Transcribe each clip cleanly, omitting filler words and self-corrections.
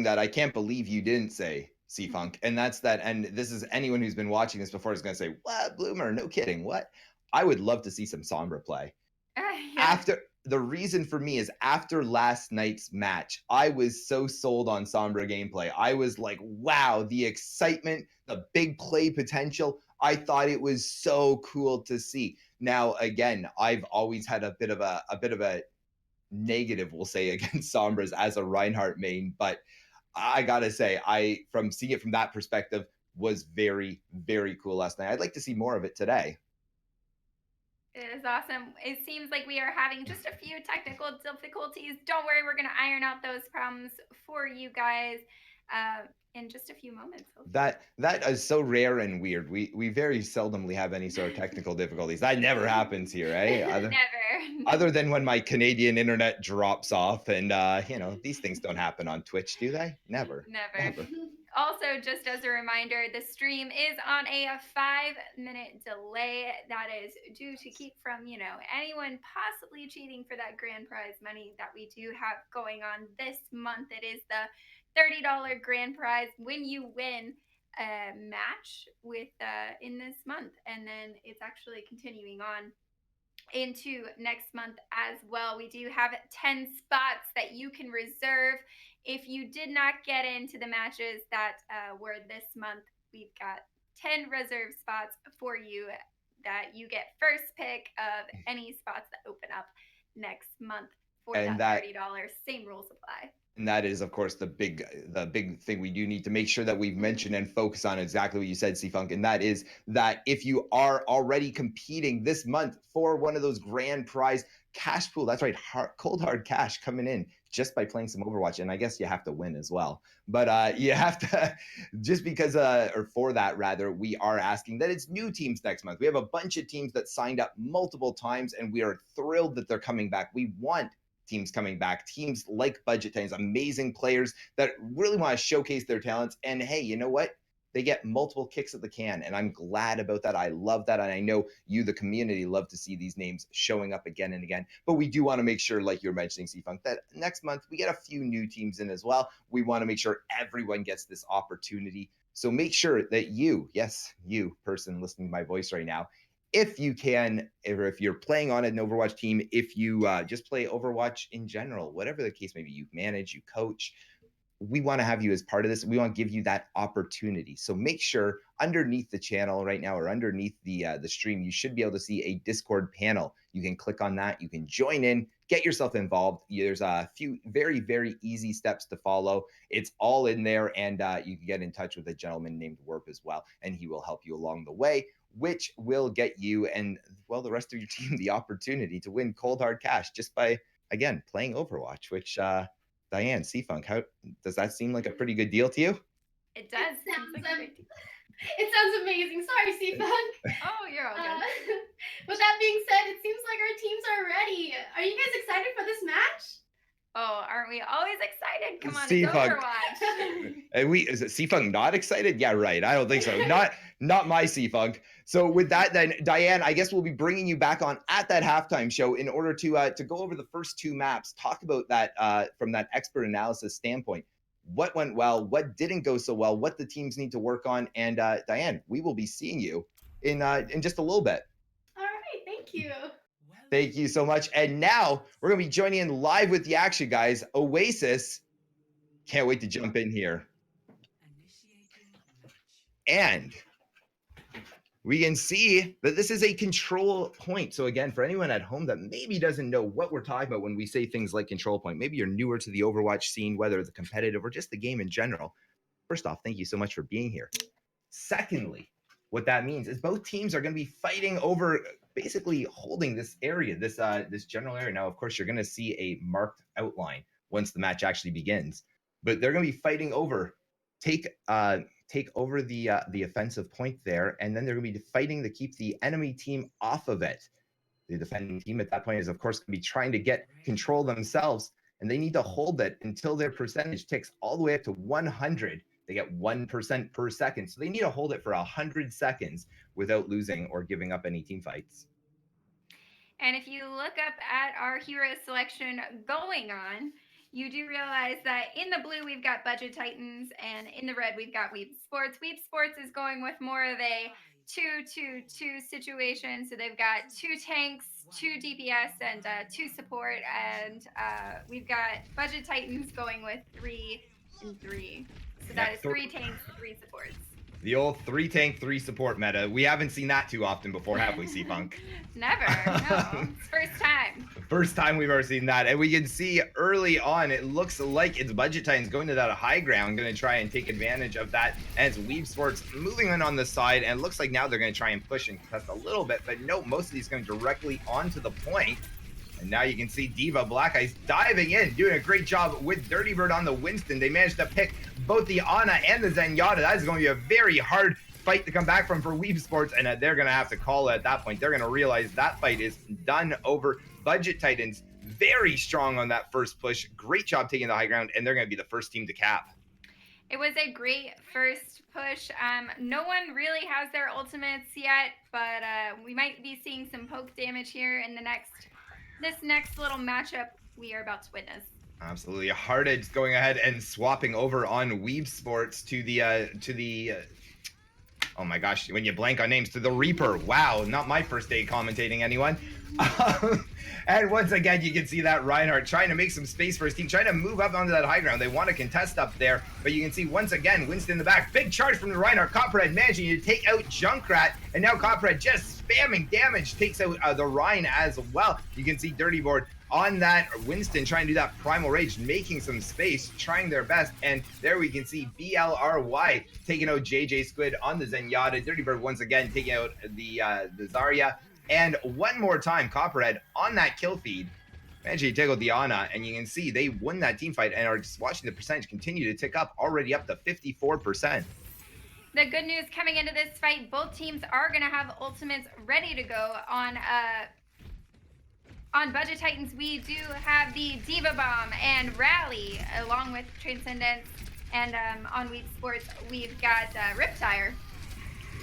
that I can't believe you didn't say, C-Funk, and that's that. And this is anyone who's been watching this before is going to say, "What, Bloomer? No kidding. What?" I would love to see some Sombra play. After the reason for me is after last night's match, I was so sold on Sombra gameplay. I was like, wow, the excitement, the big play potential. I thought it was so cool to see. Now, again, I've always had a bit of a negative, we'll say, against Sombras as a Reinhardt main, but I gotta say, from seeing it from that perspective, was very, very cool last night. I'd like to see more of it today. It is awesome. It seems like we are having just a few technical difficulties. Don't worry, we're going to iron out those problems for you guys in just a few moments. Hopefully. That is so rare and weird. We very seldomly have any sort of technical difficulties. That never happens here, eh? Never. Other than when my Canadian internet drops off, and these things don't happen on Twitch, do they? Never. Never. Also, just as a reminder, the stream is on a 5-minute delay. That is due to keep from, anyone possibly cheating for that grand prize money that we do have going on this month. It is the $30 grand prize when you win a match with in this month, and then it's actually continuing on into next month as well. We do have 10 spots that you can reserve. If you did not get into the matches that were this month, we've got 10 reserve spots for you that you get first pick of any spots that open up next month for that $30. Same rules apply. And that is, of course, the big thing we do need to make sure that we've mentioned and focus on exactly what you said, C-Funk, and that is that if you are already competing this month for one of those grand prize cash pool, that's right, cold hard cash coming in just by playing some Overwatch, and I guess you have to win as well. But you have to, just because, or for that rather, we are asking that it's new teams next month. We have a bunch of teams that signed up multiple times, and we are thrilled that they're coming back. We want teams coming back, teams like Budget Titans, amazing players that really want to showcase their talents. And hey, you know what? They get multiple kicks at the can, and I'm glad about that. I love that, and I know you, the community, love to see these names showing up again and again. But we do want to make sure, like you're mentioning, C-Funk, that next month we get a few new teams in as well. We want to make sure everyone gets this opportunity. So make sure that you, yes, you person listening to my voice right now, if you can, or if you're playing on an Overwatch team, if you just play Overwatch in general, whatever the case may be, you manage, you coach, we want to have you as part of this. We want to give you that opportunity. So make sure underneath the channel right now, or underneath the stream, you should be able to see a Discord panel. You can click on that. You can join in, get yourself involved. There's a few very, very easy steps to follow. It's all in there, and you can get in touch with a gentleman named Warp as well, and he will help you along the way, which will get you and, well, the rest of your team the opportunity to win cold hard cash just by, again, playing Overwatch, which Diane, C-Funk, how does that seem like a pretty good deal to you? It does. It sounds amazing. Sorry, C-Funk. Oh, you're all good. With that being said, it seems like our teams are ready. Are you guys excited for this match? Oh, aren't we always excited? Come on, it's Overwatch. Is it C-Funk not excited? Yeah, right. I don't think so. Not my C-Funk. So with that, then, Diane, I guess we'll be bringing you back on at that halftime show in order to go over the first two maps, talk about that from that expert analysis standpoint. What went well, what didn't go so well, what the teams need to work on, and Diane, we will be seeing you in just a little bit. All right, thank you. Thank you so much. And now we're going to be joining in live with the action, guys. Oasis. Can't wait to jump in here. And we can see that this is a control point. So again, for anyone at home that maybe doesn't know what we're talking about when we say things like control point, maybe you're newer to the Overwatch scene, whether the competitive or just the game in general. First off, thank you so much for being here. Secondly, what that means is both teams are going to be fighting over basically holding this area, this general area. Now, of course, you're going to see a marked outline once the match actually begins, but they're going to be fighting over take over the offensive point there, and then they're going to be fighting to keep the enemy team off of it. The defending team at that point is, of course, going to be trying to get control themselves, and they need to hold it until their percentage ticks all the way up to 100. They get 1% per second. So they need to hold it for 100 seconds without losing or giving up any team fights. And if you look up at our hero selection going on, you do realize that in the blue we've got Budget Titans, and in the red we've got WeebSports. WeebSports is going with more of a 2-2-2 situation. So they've got 2 tanks, 2 DPS, and 2 support. And we've got Budget Titans going with 3 and 3. So that is 3 tanks, 3 supports. The old 3 tank, 3 support meta. We haven't seen that too often before, have we, C-Funk? Never, no. It's first time. First time we've ever seen that. And we can see early on, it looks like it's Budget Titans going to that high ground, going to try and take advantage of that. And it's WeebSports moving in on the side, and it looks like now they're going to try and push and contest a little bit. But no, most of these going directly onto the point. And now you can see D.Va Black Eyes diving in, doing a great job with Dirty Bird on the Winston. They managed to pick both the Ana and the Zenyatta. That is going to be a very hard fight to come back from for WeebSports, and they're going to have to call it at that point. They're going to realize that fight is done over. Budget Titans, very strong on that first push. Great job taking the high ground, and they're going to be the first team to cap. It was a great first push. No one really has their ultimates yet, but we might be seeing some poke damage here in this next little matchup we are about to witness. Absolutely. Hearted going ahead and swapping over on WeebSports to the oh my gosh, when you blank on names, to the Reaper. Wow, not my first day commentating, anyone. And once again, you can see that Reinhardt trying to make some space for his team, trying to move up onto that high ground. They want to contest up there, but you can see once again, Winston in the back. Big charge from the Reinhardt. Copperhead managing to take out Junkrat, and now Copperhead just spamming damage, takes out the Ryan as well. You can see Dirty Board on that Winston trying to do that Primal Rage, making some space, trying their best. And there we can see BLRY taking out JJ Squid on the Zenyatta. Dirty Bird once again taking out the Zarya. And one more time, Copperhead on that kill feed, managing to take out the Ana, and you can see they won that team fight and are just watching the percentage continue to tick up, already up to 54%. The good news coming into this fight, both teams are going to have ultimates ready to go on Budget Titans. We do have the D.Va Bomb and Rally along with Transcendence, and on WeebSports we've got Riptire.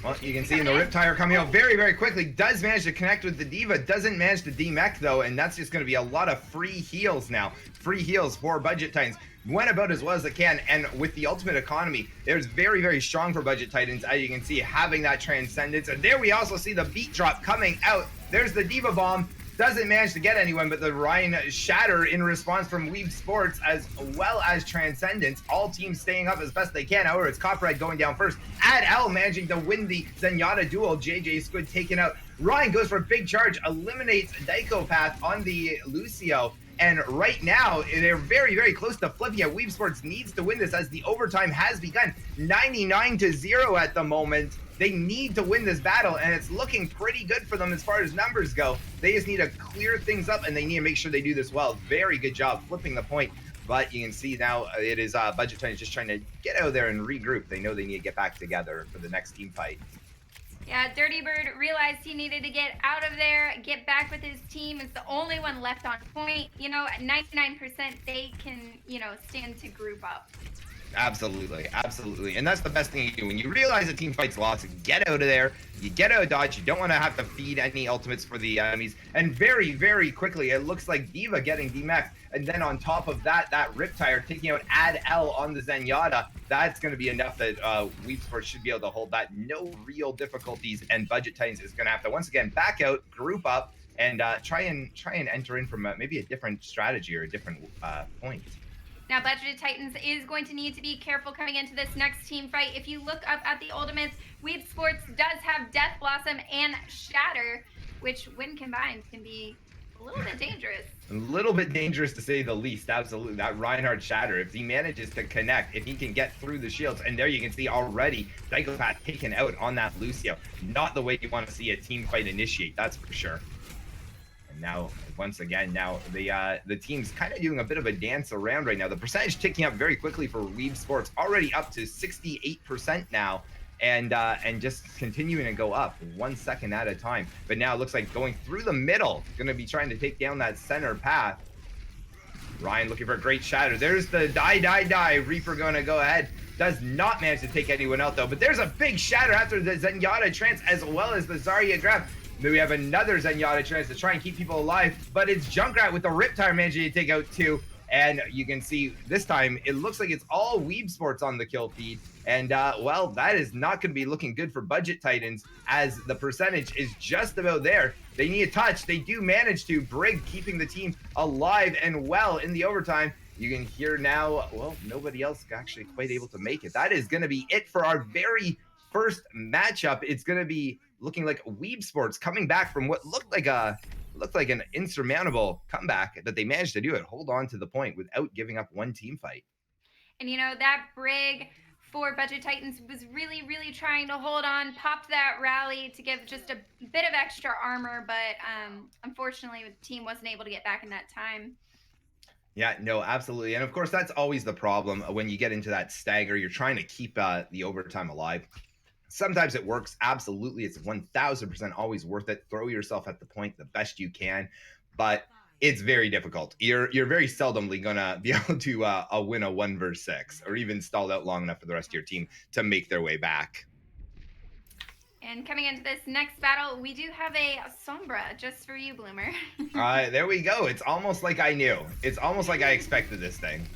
Well, you can see the Riptire coming out very, very quickly. Does manage to connect with the D.Va. Doesn't manage to demech, though, and that's just going to be a lot of free heals now. Free heals for Budget Titans. Went about as well as it can, and with the ultimate economy, it's very, very strong for Budget Titans, as you can see, having that Transcendence. And there we also see the beat drop coming out. There's the D.Va Bomb. Doesn't manage to get anyone, but the Ryan Shatter in response from WeebSports, as well as Transcendence. All teams staying up as best they can. However, it's Copperhead going down first. Adl managing to win the Zenyatta duel. JJ Squid taken out. Ryan goes for a big charge, eliminates Dykopath on the Lucio. And right now, they're very, very close to flipping it. WeebSports needs to win this as the overtime has begun. 99-0 at the moment. They need to win this battle, and it's looking pretty good for them as far as numbers go. They just need to clear things up, and they need to make sure they do this well. Very good job flipping the point. But you can see now it is Budget Titans just trying to get out there and regroup. They know they need to get back together for the next team fight. Yeah, Dirty Bird realized he needed to get out of there, get back with his team. It's the only one left on point. You know, at 99%, they can, stand to group up. Absolutely, absolutely. And that's the best thing you do. When you realize a team fight's lost, get out of there. You get out of dodge. You don't want to have to feed any ultimates for the enemies. And very, very quickly, it looks like D.Va getting D-Max. And then on top of that, that Riptire taking out Adl on the Zenyatta. That's going to be enough that WeebSports should be able to hold that. No real difficulties. And Budget Titans is going to have to, once again, back out, group up, and try and enter in from maybe a different strategy or a different point. Now, Budget Titans is going to need to be careful coming into this next team fight. If you look up at the ultimates, WeebSports does have Death Blossom and Shatter, which, when combined, can be a little bit dangerous. A little bit dangerous, to say the least. Absolutely. That Reinhardt Shatter, if he manages to connect, if he can get through the shields, and there you can see already Dykopath taken out on that Lucio. Not the way you want to see a team fight initiate, that's for sure. Now, once again, the team's kind of doing a bit of a dance around right now. The percentage ticking up very quickly for WeebSports, already up to 68% now, and just continuing to go up 1 second at a time. But now it looks like going through the middle, going to be trying to take down that center path. Ryan looking for a great shatter. There's the die. Reaper going to go ahead. Does not manage to take anyone out, though. But there's a big shatter after the Zenyatta trance, as well as the Zarya grab. Then we have another Zenyatta chance to try and keep people alive, but it's Junkrat with the Riptire managing to take out two. And you can see this time, it looks like it's all WeebSports on the kill feed. And, well, that is not going to be looking good for Budget Titans, as the percentage is just about there. They need a touch. They do manage to. Brig keeping the team alive and well in the overtime. You can hear now, well, nobody else actually quite able to make it. That is going to be it for our very first matchup. It's going to be looking like WeebSports coming back from what looked like an insurmountable comeback, but they managed to do it, hold on to the point without giving up one team fight. And that Brig for Budget Titans was really, really trying to hold on, popped that rally to give just a bit of extra armor, but unfortunately the team wasn't able to get back in that time. Yeah, no, absolutely. And of course, that's always the problem when you get into that stagger. You're trying to keep the overtime alive. Sometimes it works. Absolutely. It's 1000% always worth it. Throw yourself at the point the best you can. But it's very difficult. You're very seldomly going to be able to win a 1 versus 6 or even stalled out long enough for the rest of your team to make their way back. And coming into this next battle, we do have a Sombra just for you, Bloomer. There we go. It's almost like I knew. It's almost like I expected this thing.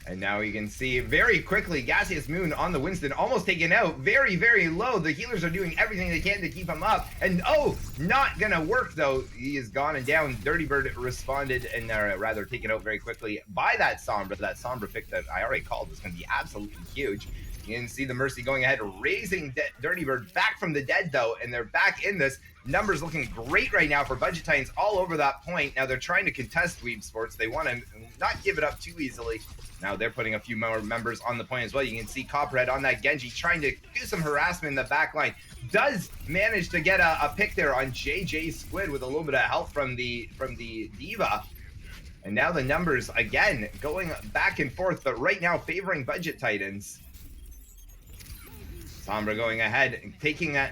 And now you can see very quickly Gaseous Moon on the Winston, almost taken out, very, very low. The healers are doing everything they can to keep him up. And oh, not gonna work though. He is gone and down. Dirty Bird responded and rather taken out very quickly by that Sombra. That Sombra pick that I already called was gonna be absolutely huge. You can see the Mercy going ahead, raising Dirty Bird back from the dead though, and they're back in this. Numbers looking great right now for Budget Titans all over that point. Now they're trying to contest WeebSports. They want to not give it up too easily. Now they're putting a few more members on the point as well. You can see Copperhead on that Genji trying to do some harassment in the back line. Does manage to get a pick there on JJ Squid with a little bit of help from the Diva. And now the numbers again going back and forth, but right now favoring Budget Titans. Sombra going ahead and taking that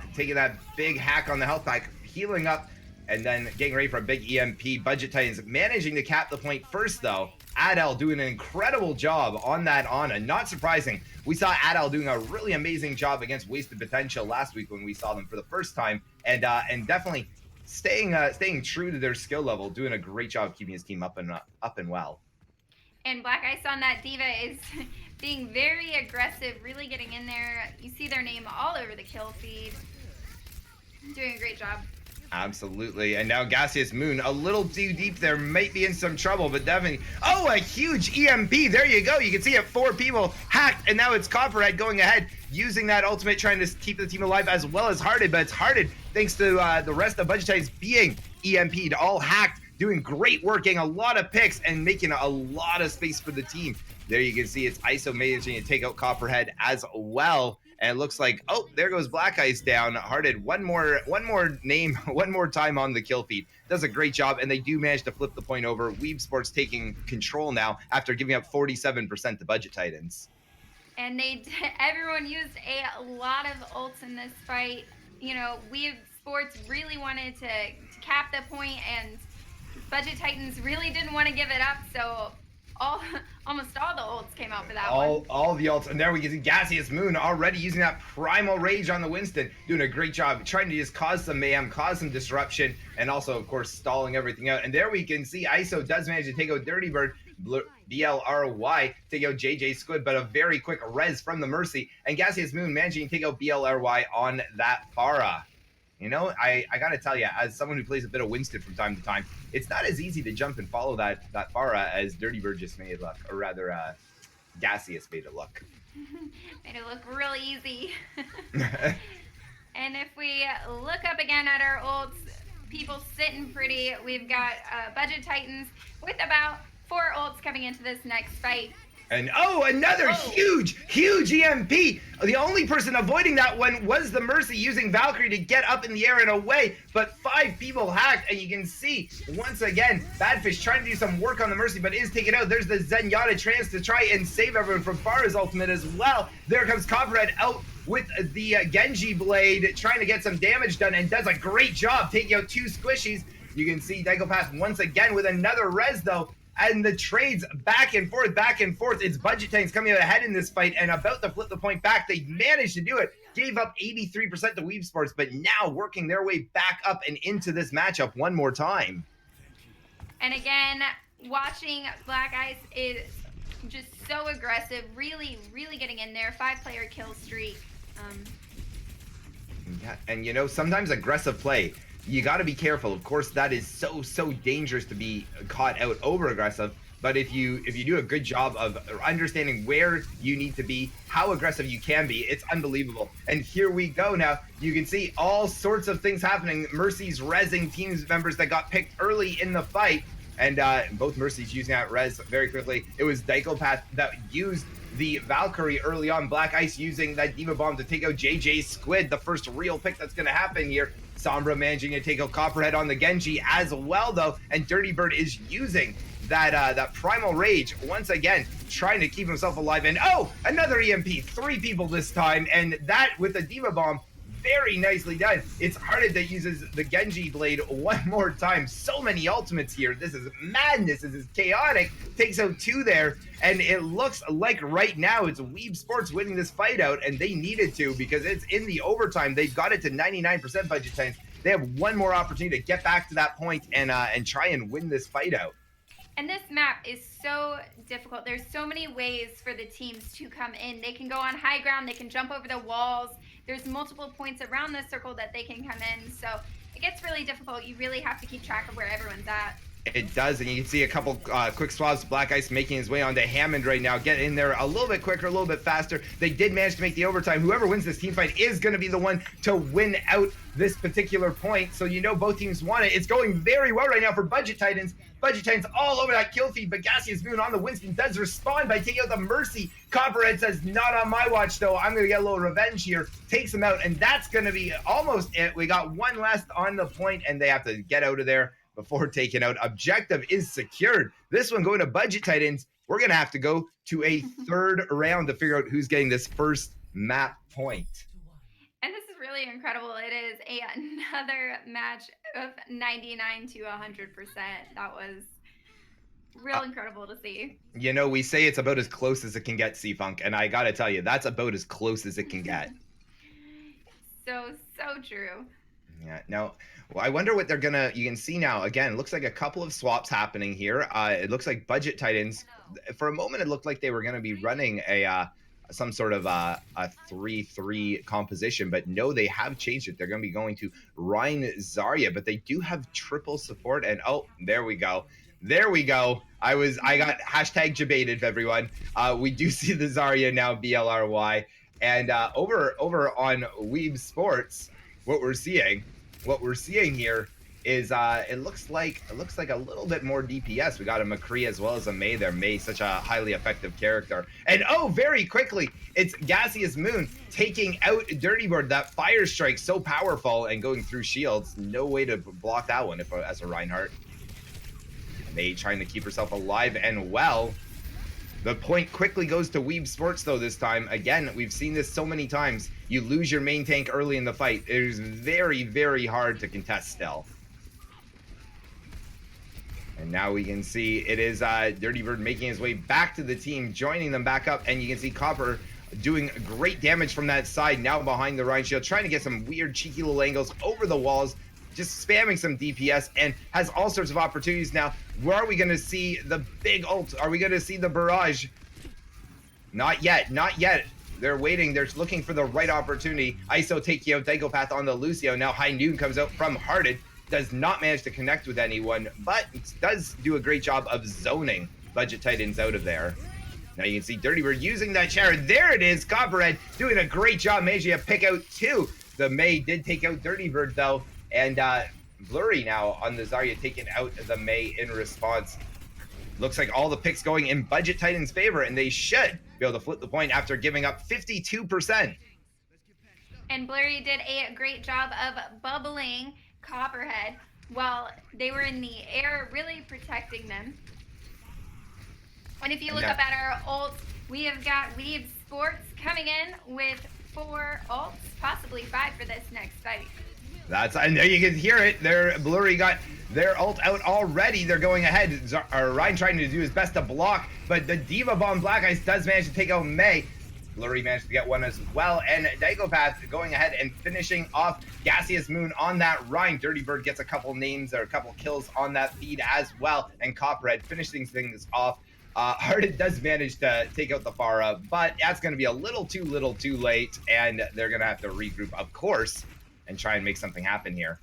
big hack on the health pack, healing up, and then getting ready for a big EMP. Budget Titans managing to cap the point first though. Adel doing an incredible job on that Ana. Not surprising. We saw Adel doing a really amazing job against Wasted Potential last week when we saw them for the first time, and definitely staying true to their skill level, doing a great job keeping his team up and well. And Black Ice on that Diva is being very aggressive, really getting in there. You see their name all over the kill feed. Doing a great job. Absolutely. And now Gaseous Moon, a little too deep there, might be in some trouble, but definitely, oh, a huge EMP. There you go. You can see it, 4 people hacked, and now it's Copperhead going ahead, using that ultimate, trying to keep the team alive as well as Hearted, but it's Hearted, thanks to the rest of Budget Titans being EMP'd, all hacked, doing great work, getting a lot of picks, and making a lot of space for the team. There you can see it's ISO managing to take out Copperhead as well. And it looks like, oh, there goes Black Ice down. Hearted, one more time on the kill feed. Does a great job, and they do manage to flip the point over. WeebSports taking control now after giving up 47% to Budget Titans. And everyone used a lot of ults in this fight. WeebSports really wanted to cap the point, and Budget Titans really didn't want to give it up, so almost all the ults came out for that one. All the ults, and there we get Gaseous Moon already using that Primal Rage on the Winston, doing a great job, trying to just cause some mayhem, cause some disruption, and also, of course, stalling everything out. And there we can see ISO does manage to take out Dirty Bird, BLRY, take out JJ Squid, but a very quick res from the Mercy, and Gaseous Moon managing to take out BLRY on that Pharah. I gotta tell you, as someone who plays a bit of Winston from time to time, it's not as easy to jump and follow that Pharah as Dirty Bird just made it look, or rather, Gaseous made it look. Made it look real easy. And if we look up again at our ults, people sitting pretty. We've got Budget Titans with about 4 ults coming into this next fight. And another huge EMP. The only person avoiding that one was the Mercy, using Valkyrie to get up in the air and away, but 5 people hacked, and you can see, once again, Badfish trying to do some work on the Mercy, but is taken out. There's the Zenyatta chance to try and save everyone from Pharah's ultimate as well. There comes Copperhead out with the Genji Blade, trying to get some damage done, and does a great job taking out 2 squishies. You can see Daigopath once again with another res, though. And the trades back and forth. It's Budget Titans coming out ahead in this fight and about to flip the point back. They managed to do it. Gave up 83% to WeebSports, but now working their way back up and into this matchup one more time. And again, watching Black Ice is just so aggressive, really, really getting in there. 5-player kill streak. Yeah, and you know, sometimes aggressive play, you got to be careful. Of course, that is so dangerous to be caught out over aggressive. But if you do a good job of understanding where you need to be, how aggressive you can be, it's unbelievable. And here we go now. You can see all sorts of things happening. Mercy's rezzing teams members that got picked early in the fight. And both Mercy's using that res very quickly. It was Dykopath that used the Valkyrie early on. Black Ice using that Diva Bomb to take out JJ Squid, the first real pick that's going to happen here. Sombra managing to take out Copperhead on the Genji as well, though. And Dirty Bird is using that Primal Rage once again, trying to keep himself alive. And oh, another EMP, 3 people this time. And that with the Diva Bomb, very nicely done. It's Hearted that uses the Genji blade one more time. So many ultimates here. This is madness. This is chaotic. Takes out 2 there. And it looks like right now it's WeebSports winning this fight out, and they needed to because it's in the overtime. They've got it to 99% budget times. They have one more opportunity to get back to that point and try and win this fight out. And this map is so difficult. There's so many ways for the teams to come in. They can go on high ground. They can jump over the walls. There's multiple points around the circle that they can come in. So it gets really difficult. You really have to keep track of where everyone's at. It does, and you can see a couple quick swabs. Black Ice making his way onto Hammond right now. Get in there a little bit quicker, a little bit faster. They did manage to make the overtime. Whoever wins this team fight is going to be the one to win out this particular point. So you know both teams want it. It's going very well right now for Budget Titans. Budget Titans all over that kill feed, but Gaseous Moon on the Winston does respond by taking out the Mercy. Copperhead says, not on my watch, though. I'm going to get a little revenge here. Takes him out, and that's going to be almost it. We got one last on the point, and they have to get out of there before taking out. Objective is secured. This one going to Budget Titans. We're going to have to go to a third round to figure out who's getting this first map point. And this is really incredible. It is another match of 99 to 100%. That was real incredible to see. You know, we say it's about as close as it can get, C-Funk, and I got to tell you, that's about as close as it can get. So true. Yeah, now, well, I wonder what they're gonna, you can see now, again, it looks like a couple of swaps happening here. It looks like Budget Titans, for a moment it looked like they were gonna be running some sort of a 3-3 composition, but no, they have changed it. They're gonna be going to Ryan Zarya, but they do have triple support, and oh, there we go. There we go. I got hashtag debated, everyone. We do see the Zarya now, BLRY, and over on WeebSports, what we're seeing here is it looks like a little bit more DPS. We got a McCree as well as a Mei there. Mei, such a highly effective character. And oh, very quickly, it's Gaseous Moon taking out Dirty Bird. That fire strike so powerful and going through shields. No way to block that one as a Reinhardt. Mei trying to keep herself alive and well. The point quickly goes to WeebSports, though, this time. Again, we've seen this so many times. You lose your main tank early in the fight. It is very, very hard to contest still. And now we can see it is Dirty Bird making his way back to the team, joining them back up. And you can see Copper doing great damage from that side, now behind the Rhine Shield, trying to get some weird, cheeky little angles over the walls, just spamming some DPS, and has all sorts of opportunities now. Where are we going to see the big ult? Are we going to see the barrage? Not yet, not yet. They're waiting. They're looking for the right opportunity. ISO taking out Dykopath on the Lucio. Now High Noon comes out from Hearted. Does not manage to connect with anyone, but does do a great job of zoning Budget Titans out of there. Now you can see Dirty Bird using that shower. There it is. Copperhead doing a great job managing to pick out 2. The Mei did take out Dirty Bird, though. And Blurry now on the Zarya taking out the Mei in response. Looks like all the picks going in Budget Titans' favor, and they should be able to flip the point after giving up 52%. And Blurry did a great job of bubbling Copperhead while they were in the air, really protecting them. And if you look up at our ults, we have got WeebSports coming in with 4 ults, possibly 5 for this next fight. I know you can hear it. Blurry got their ult out already. They're going ahead. Ryan trying to do his best to block, but the Diva Bomb Black Ice does manage to take out Mei. Flurry managed to get one as well, and Daigopath going ahead and finishing off Gaseous Moon on that Rhine. Dirty Bird gets a couple names or a couple kills on that feed as well, and Copperhead finishing things off. Hearted does manage to take out the Pharah, but that's going to be a little too late, and they're going to have to regroup, of course, and try and make something happen here.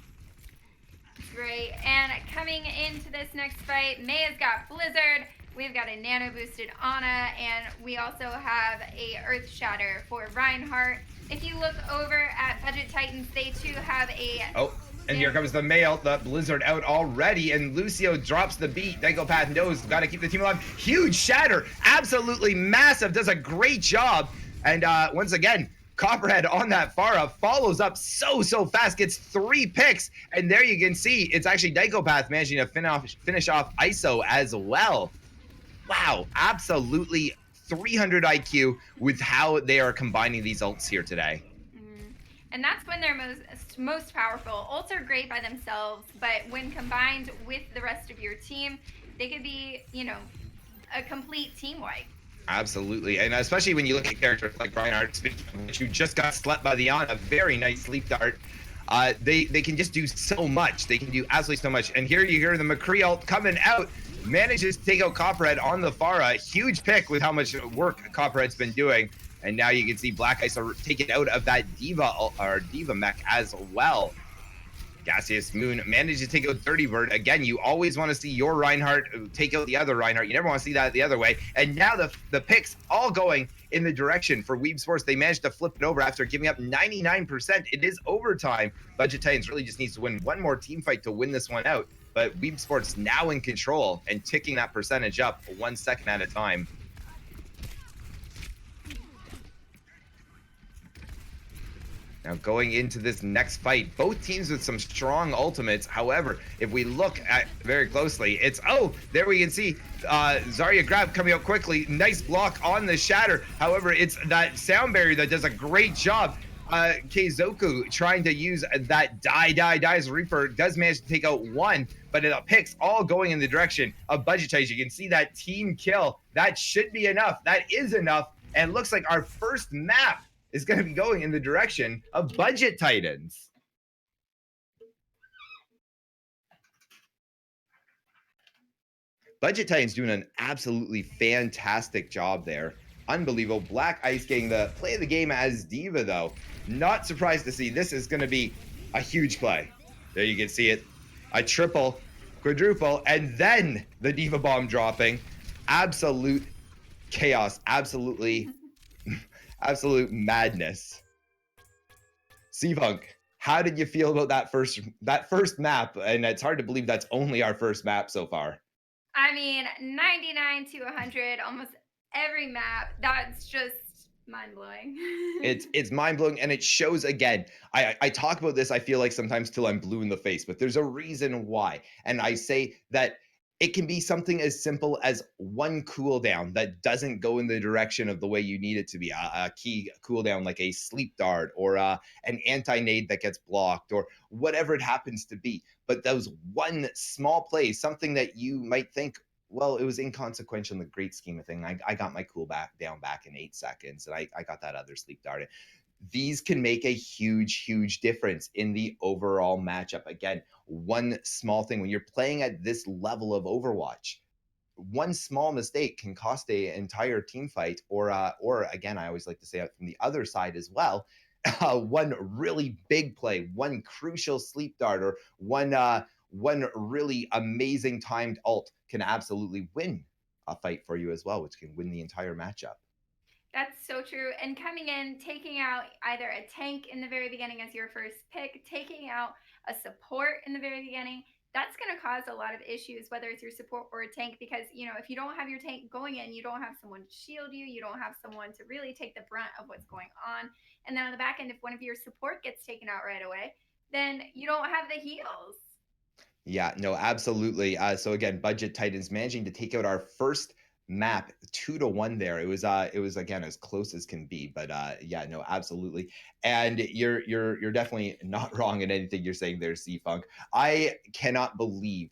Great. And coming into this next fight, Maya's got Blizzard. We've got a nano boosted Ana, and we also have a Earth Shatter for Reinhardt. If you look over at Budget Titans, they too have a... Oh, and here comes the mail, the Blizzard out already, and Lucio drops the beat. Daigopath knows, got to keep the team alive. Huge Shatter, absolutely massive, does a great job. And once again, Copperhead on that Pharah follows up so fast, gets 3 picks, and there you can see it's actually Daigopath managing to finish off ISO as well. Wow, absolutely 300 IQ with how they are combining these ults here today. And that's when they're most powerful. Ults are great by themselves, but when combined with the rest of your team, they could be, you know, a complete team wipe. Absolutely, and especially when you look at characters like Reinhardt, who just got slept by the Ana, very nice sleep dart. They can just do so much. They can do absolutely so much. And here you hear the McCree ult coming out, manages to take out Copperhead on the Pharah. Huge pick with how much work Copperhead's been doing. And now you can see Black Ice are taken out of that Diva mech as well. Gaseous Moon managed to take out Dirty Bird. Again, you always want to see your Reinhardt take out the other Reinhardt. You never want to see that the other way. And now the picks all going in the direction for WeebSports. They managed to flip it over after giving up 99%. It is overtime. Budget Titans really just needs to win one more team fight to win this one out. But WeebSports now in control and ticking that percentage up 1 second at a time. Now going into this next fight, both teams with some strong ultimates. However, if we look at very closely, it's, oh, there we can see Zarya Grab coming up quickly. Nice block on the Shatter. However, it's that sound barrier that does a great job. Keizoku trying to use that dies Reaper, does manage to take out one, but it picks all going in the direction of Budget Titans. You can see that team kill. That should be enough. That is enough. And looks like our first map is going to be going in the direction of Budget Titans. Budget Titans doing an absolutely fantastic job there. Unbelievable. Black Ice getting the play of the game as Diva, though. Not surprised to see this is going to be a huge play. There you can see it. A triple, quadruple, and then the Diva bomb dropping. Absolute chaos. Absolute madness. C-Funk, how did you feel about that first map? And it's hard to believe that's only our first map so far. I mean, 99 to 100, almost every map. That's just mind-blowing. It's mind-blowing, and it shows again. I talk about this, I feel like sometimes till I'm blue in the face, but there's a reason why. And I say that it can be something as simple as one cooldown that doesn't go in the direction of the way you need it to be. A key cooldown like a sleep dart or an anti-nade that gets blocked or whatever it happens to be. But those one small plays, something that you might think, well, it was inconsequential in the great scheme of things. I got my cooldown back in 8 seconds, and I got that other sleep dart. These can make a huge difference in the overall matchup. Again, one small thing when you're playing at this level of Overwatch, one small mistake can cost an entire team fight, or again, I always like to say it from the other side as well. One really big play, one crucial sleep dart, or one really amazing timed ult can absolutely win a fight for you as well, which can win the entire matchup. That's so true. And coming in, taking out either a tank in the very beginning as your first pick, taking out a support in the very beginning, that's going to cause a lot of issues, whether it's your support or a tank, because, you know, if you don't have your tank going in, you don't have someone to shield you, you don't have someone to really take the brunt of what's going on. And then on the back end, if one of your support gets taken out right away, then you don't have the heals. Yeah, no, absolutely. So again, Budget Titans managing to take out our first map 2-1 there. It was again as close as can be, but yeah, no, absolutely. And you're definitely not wrong in anything you're saying there, C-Funk. I cannot believe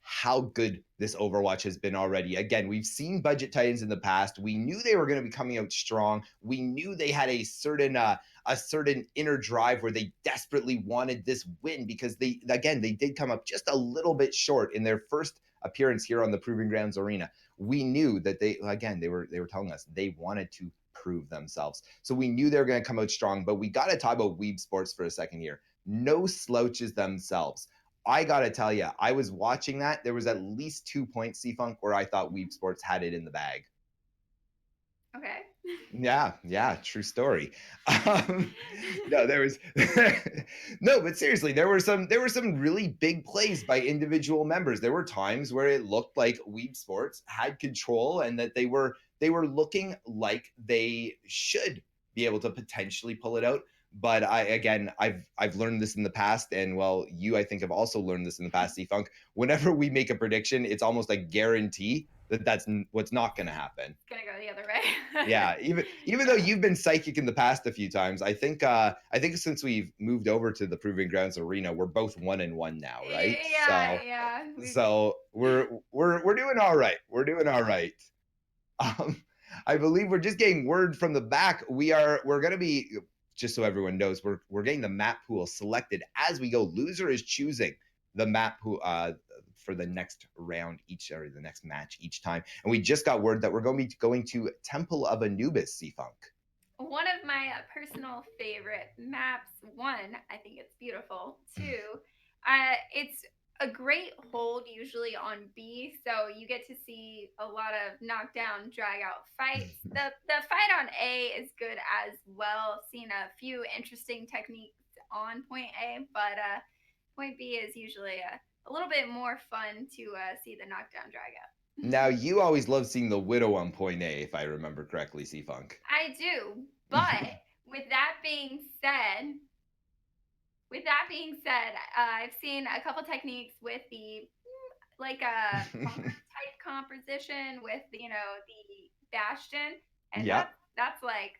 how good this Overwatch has been already. Again, we've seen budget titans in the past. We knew they were going to be coming out strong. We knew they had a certain inner drive where they desperately wanted this win because they did come up just a little bit short in their first appearance here on the Proving Grounds Arena. We knew that they were telling us they wanted to prove themselves. So we knew they were going to come out strong, but we got to talk about WeebSports for a second here. No slouches themselves. I gotta tell you, I was watching that. There was at least 2 points, C-Funk, where I thought WeebSports had it in the bag. Okay. Yeah, true story. No, there was no, but seriously, there were some really big plays by individual members. There were times where it looked like WeebSports had control and that they were looking like they should be able to potentially pull it out. But I've learned this in the past, and well, you I think have also learned this in the past, C-Funk. Whenever we make a prediction, it's almost a guarantee that that's what's not going to happen. It's gonna go the other way. Yeah, even though you've been psychic in the past a few times, I think since we've moved over to the Proving Grounds Arena, we're both 1-1 now, right? Yeah, yeah. So we're doing all right. We're doing all right. Um, I believe we're just getting word from the back. We're gonna be, just so everyone knows, we're getting the map pool selected as we go. Loser is choosing the map pool for the next round or the next match each time. And we just got word that we're going to be going to Temple of Anubis, C-Funk. One of my personal favorite maps. One, I think it's beautiful. Two, it's a great hold usually on B, so you get to see a lot of knockdown, drag out fights. The fight on A is good as well. Seen a few interesting techniques on point A, but point B is usually a little bit more fun to see the knockdown, drag out. Now, you always love seeing the Widow on point A, if I remember correctly, C-Funk. I do, but with that being said, I've seen a couple techniques with the like a bomber type composition with the bastion, and Yeah. that's like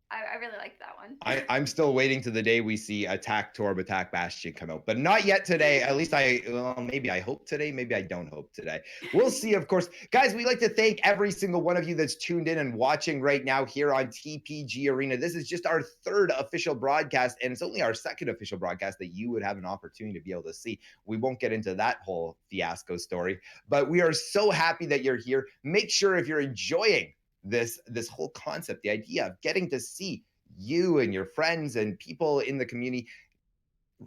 I really liked that one. I'm still waiting to the day we see Attack Torb, Attack Bastion come out, but not yet today. At least maybe I hope today. Maybe I don't hope today. We'll see, of course. Guys, we'd like to thank every single one of you that's tuned in and watching right now here on TPG Arena. This is just our third official broadcast, and it's only our second official broadcast that you would have an opportunity to be able to see. We won't get into that whole fiasco story, but we are so happy that you're here. Make sure if you're enjoying this whole concept, the idea of getting to see you and your friends and people in the community,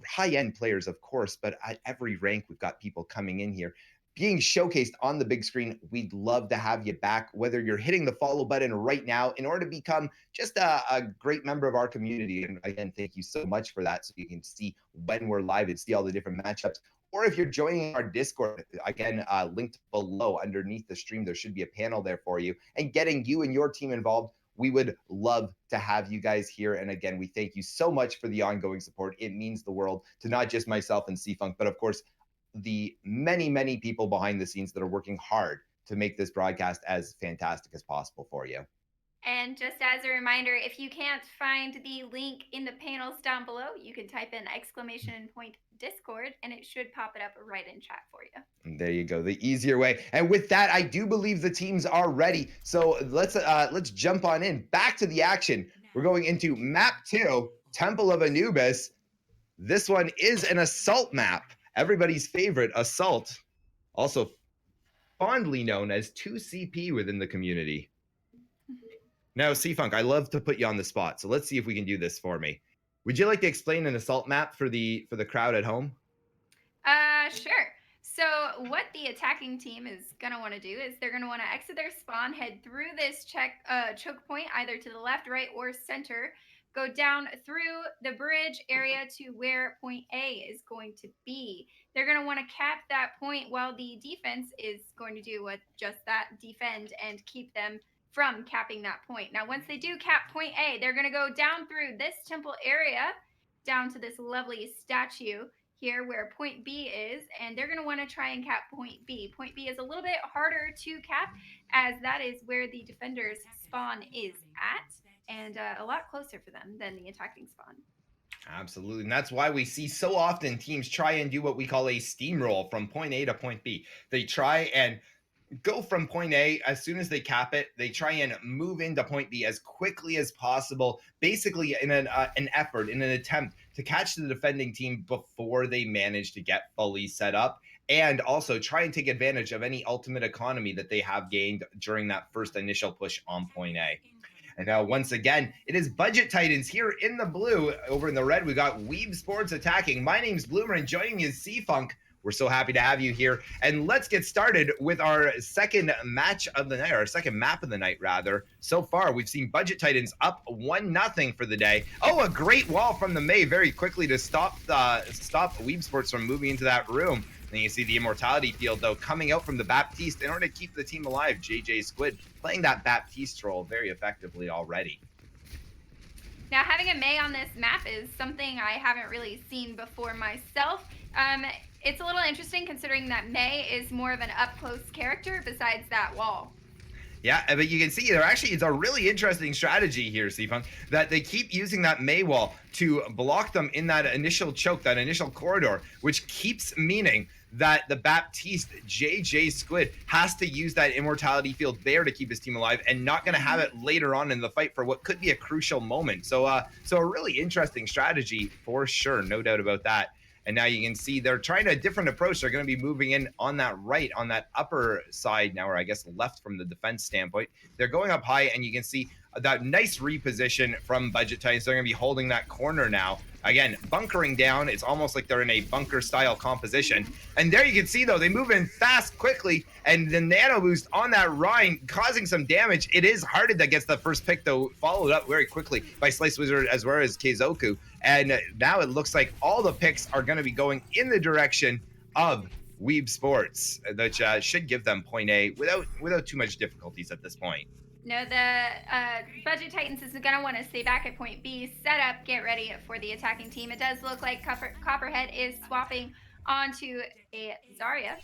high-end players, of course, but at every rank, we've got people coming in here being showcased on the big screen. We'd love to have you back, whether you're hitting the follow button right now in order to become just a great member of our community. And again, thank you so much for that. So you can see when we're live and see all the different matchups. Or if you're joining our Discord, again, linked below underneath the stream, there should be a panel there for you and getting you and your team involved. We would love to have you guys here. And again, we thank you so much for the ongoing support. It means the world to not just myself and C-Funk, but of course, the many, many people behind the scenes that are working hard to make this broadcast as fantastic as possible for you. And just as a reminder, if you can't find the link in the panels down below, you can type in !Discord and it should pop it up right in chat for you. And there you go, the easier way. And with that, I do believe the teams are ready. So let's jump on in. Back to the action. We're going into map 2, Temple of Anubis. This one is an assault map. Everybody's favorite assault. Also fondly known as 2CP within the community. Now, C-Funk, I love to put you on the spot, so let's see if we can do this for me. Would you like to explain an assault map for the crowd at home? Sure. So what the attacking team is going to want to do is they're going to want to exit their spawn, head through this choke point, either to the left, right, or center, go down through the bridge area to where point A is going to be. They're going to want to cap that point while the defense is going to do just that, defend and keep them from capping that point. Now, once they do cap point A, they're going to go down through this temple area, down to this lovely statue here where point B is, and they're going to want to try and cap point B. Point B is a little bit harder to cap, as that is where the defender's spawn is at, and a lot closer for them than the attacking spawn. Absolutely. And that's why we see so often teams try and do what we call a steamroll from point A to point B. They try and go from point A as soon as they cap it. They try and move into point B as quickly as possible, basically in an effort, in an attempt to catch the defending team before they manage to get fully set up, and also try and take advantage of any ultimate economy that they have gained during that first initial push on point A. And now, once again, it is Budget Titans here in the blue. Over in the red, we got WeebSports attacking. My name's Bloomer, and joining me is C-Funk. We're so happy to have you here. And let's get started with our second match of the night, or our second map of the night, rather. So far, we've seen Budget Titans up 1-0 for the day. Oh, a great wall from the May very quickly to stop WeebSports from moving into that room. Then you see the Immortality Field, though, coming out from the Baptiste in order to keep the team alive. JJ Squid playing that Baptiste role very effectively already. Now, having a May on this map is something I haven't really seen before myself. It's a little interesting considering that May is more of an up-close character besides that wall. Yeah, but you can see it's a really interesting strategy here, C-Funk, that they keep using that May wall to block them in that initial choke, that initial corridor, which keeps meaning that the Baptiste JJ Squid has to use that Immortality Field there to keep his team alive, and not going to have it later on in the fight for what could be a crucial moment. So a really interesting strategy for sure, no doubt about that. And now you can see they're trying a different approach. They're going to be moving in on that right, on that upper side now, or I guess left from the defense standpoint. They're going up high, and you can see that nice reposition from Budget Titans. They're going to be holding that corner now. Again, bunkering down. It's almost like they're in a bunker-style composition. And there you can see, though, they move in fast, quickly, and the nano boost on that Rhine causing some damage. It is Hearted that gets the first pick, though, followed up very quickly by Slice Wizard as well as Keizoku. And now it looks like all the picks are going to be going in the direction of WeebSports, which should give them point A without too much difficulties at this point. No, the Budget Titans is going to want to stay back at point B, set up, get ready for the attacking team. It does look like Copperhead is swapping onto a Zarya.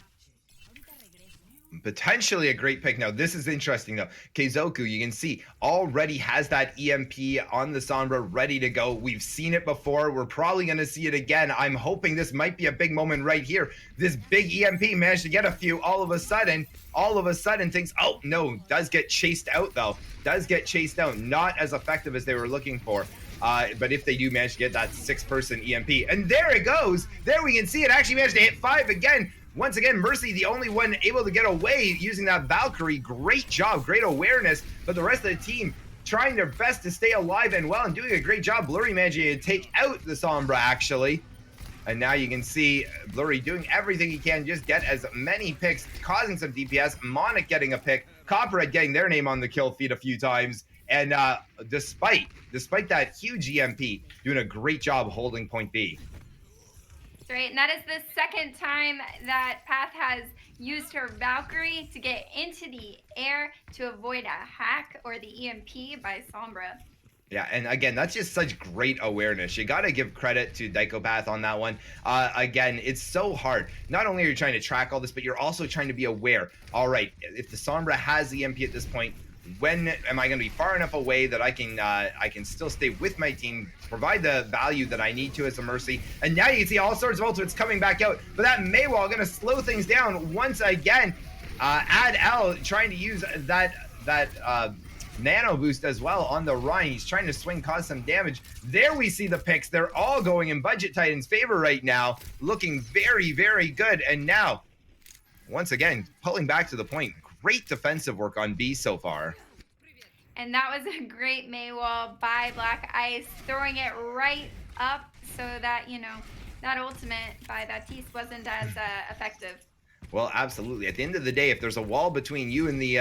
Potentially a great pick. Now, this is interesting, though. Keizoku, you can see, already has that EMP on the Sombra ready to go. We've seen it before. We're probably going to see it again. I'm hoping this might be a big moment right here. This big EMP managed to get a few all of a sudden thinks, oh, no, does get chased out, though. Does get chased out. Not as effective as they were looking for. But if they do manage to get that 6-person EMP. And there it goes. There we can see it actually managed to hit 5 again. Once again, Mercy, the only one able to get away using that Valkyrie. Great job, great awareness. But the rest of the team trying their best to stay alive and well and doing a great job. Blurry managing to take out the Sombra, actually. And now you can see Blurry doing everything he can, just get as many picks, causing some DPS. Monic getting a pick. Copperhead getting their name on the kill feed a few times. And despite that huge EMP, doing a great job holding point B. Right, and that is the second time that Path has used her Valkyrie to get into the air to avoid a hack or the EMP by Sombra. Yeah, and again, that's just such great awareness. You got to give credit to Dykopath on that one. Again, it's so hard. Not only are you trying to track all this, but you're also trying to be aware. All right, if the Sombra has the EMP at this point, when am I going to be far enough away that I can still stay with my team, provide the value that I need to as a Mercy? And now you can see all sorts of ultimates coming back out. But that Maywall going to slow things down once again. Ad L trying to use that nano boost as well on the Rhine. He's trying to swing, cause some damage. There we see the picks. They're all going in Budget Titans' favor right now. Looking very, very good. And now, once again, pulling back to the point. Great defensive work on B so far. And that was a great Maywall by Black Ice, throwing it right up so that, that ultimate by Baptiste wasn't as effective. Well, absolutely. At the end of the day, if there's a wall between you and the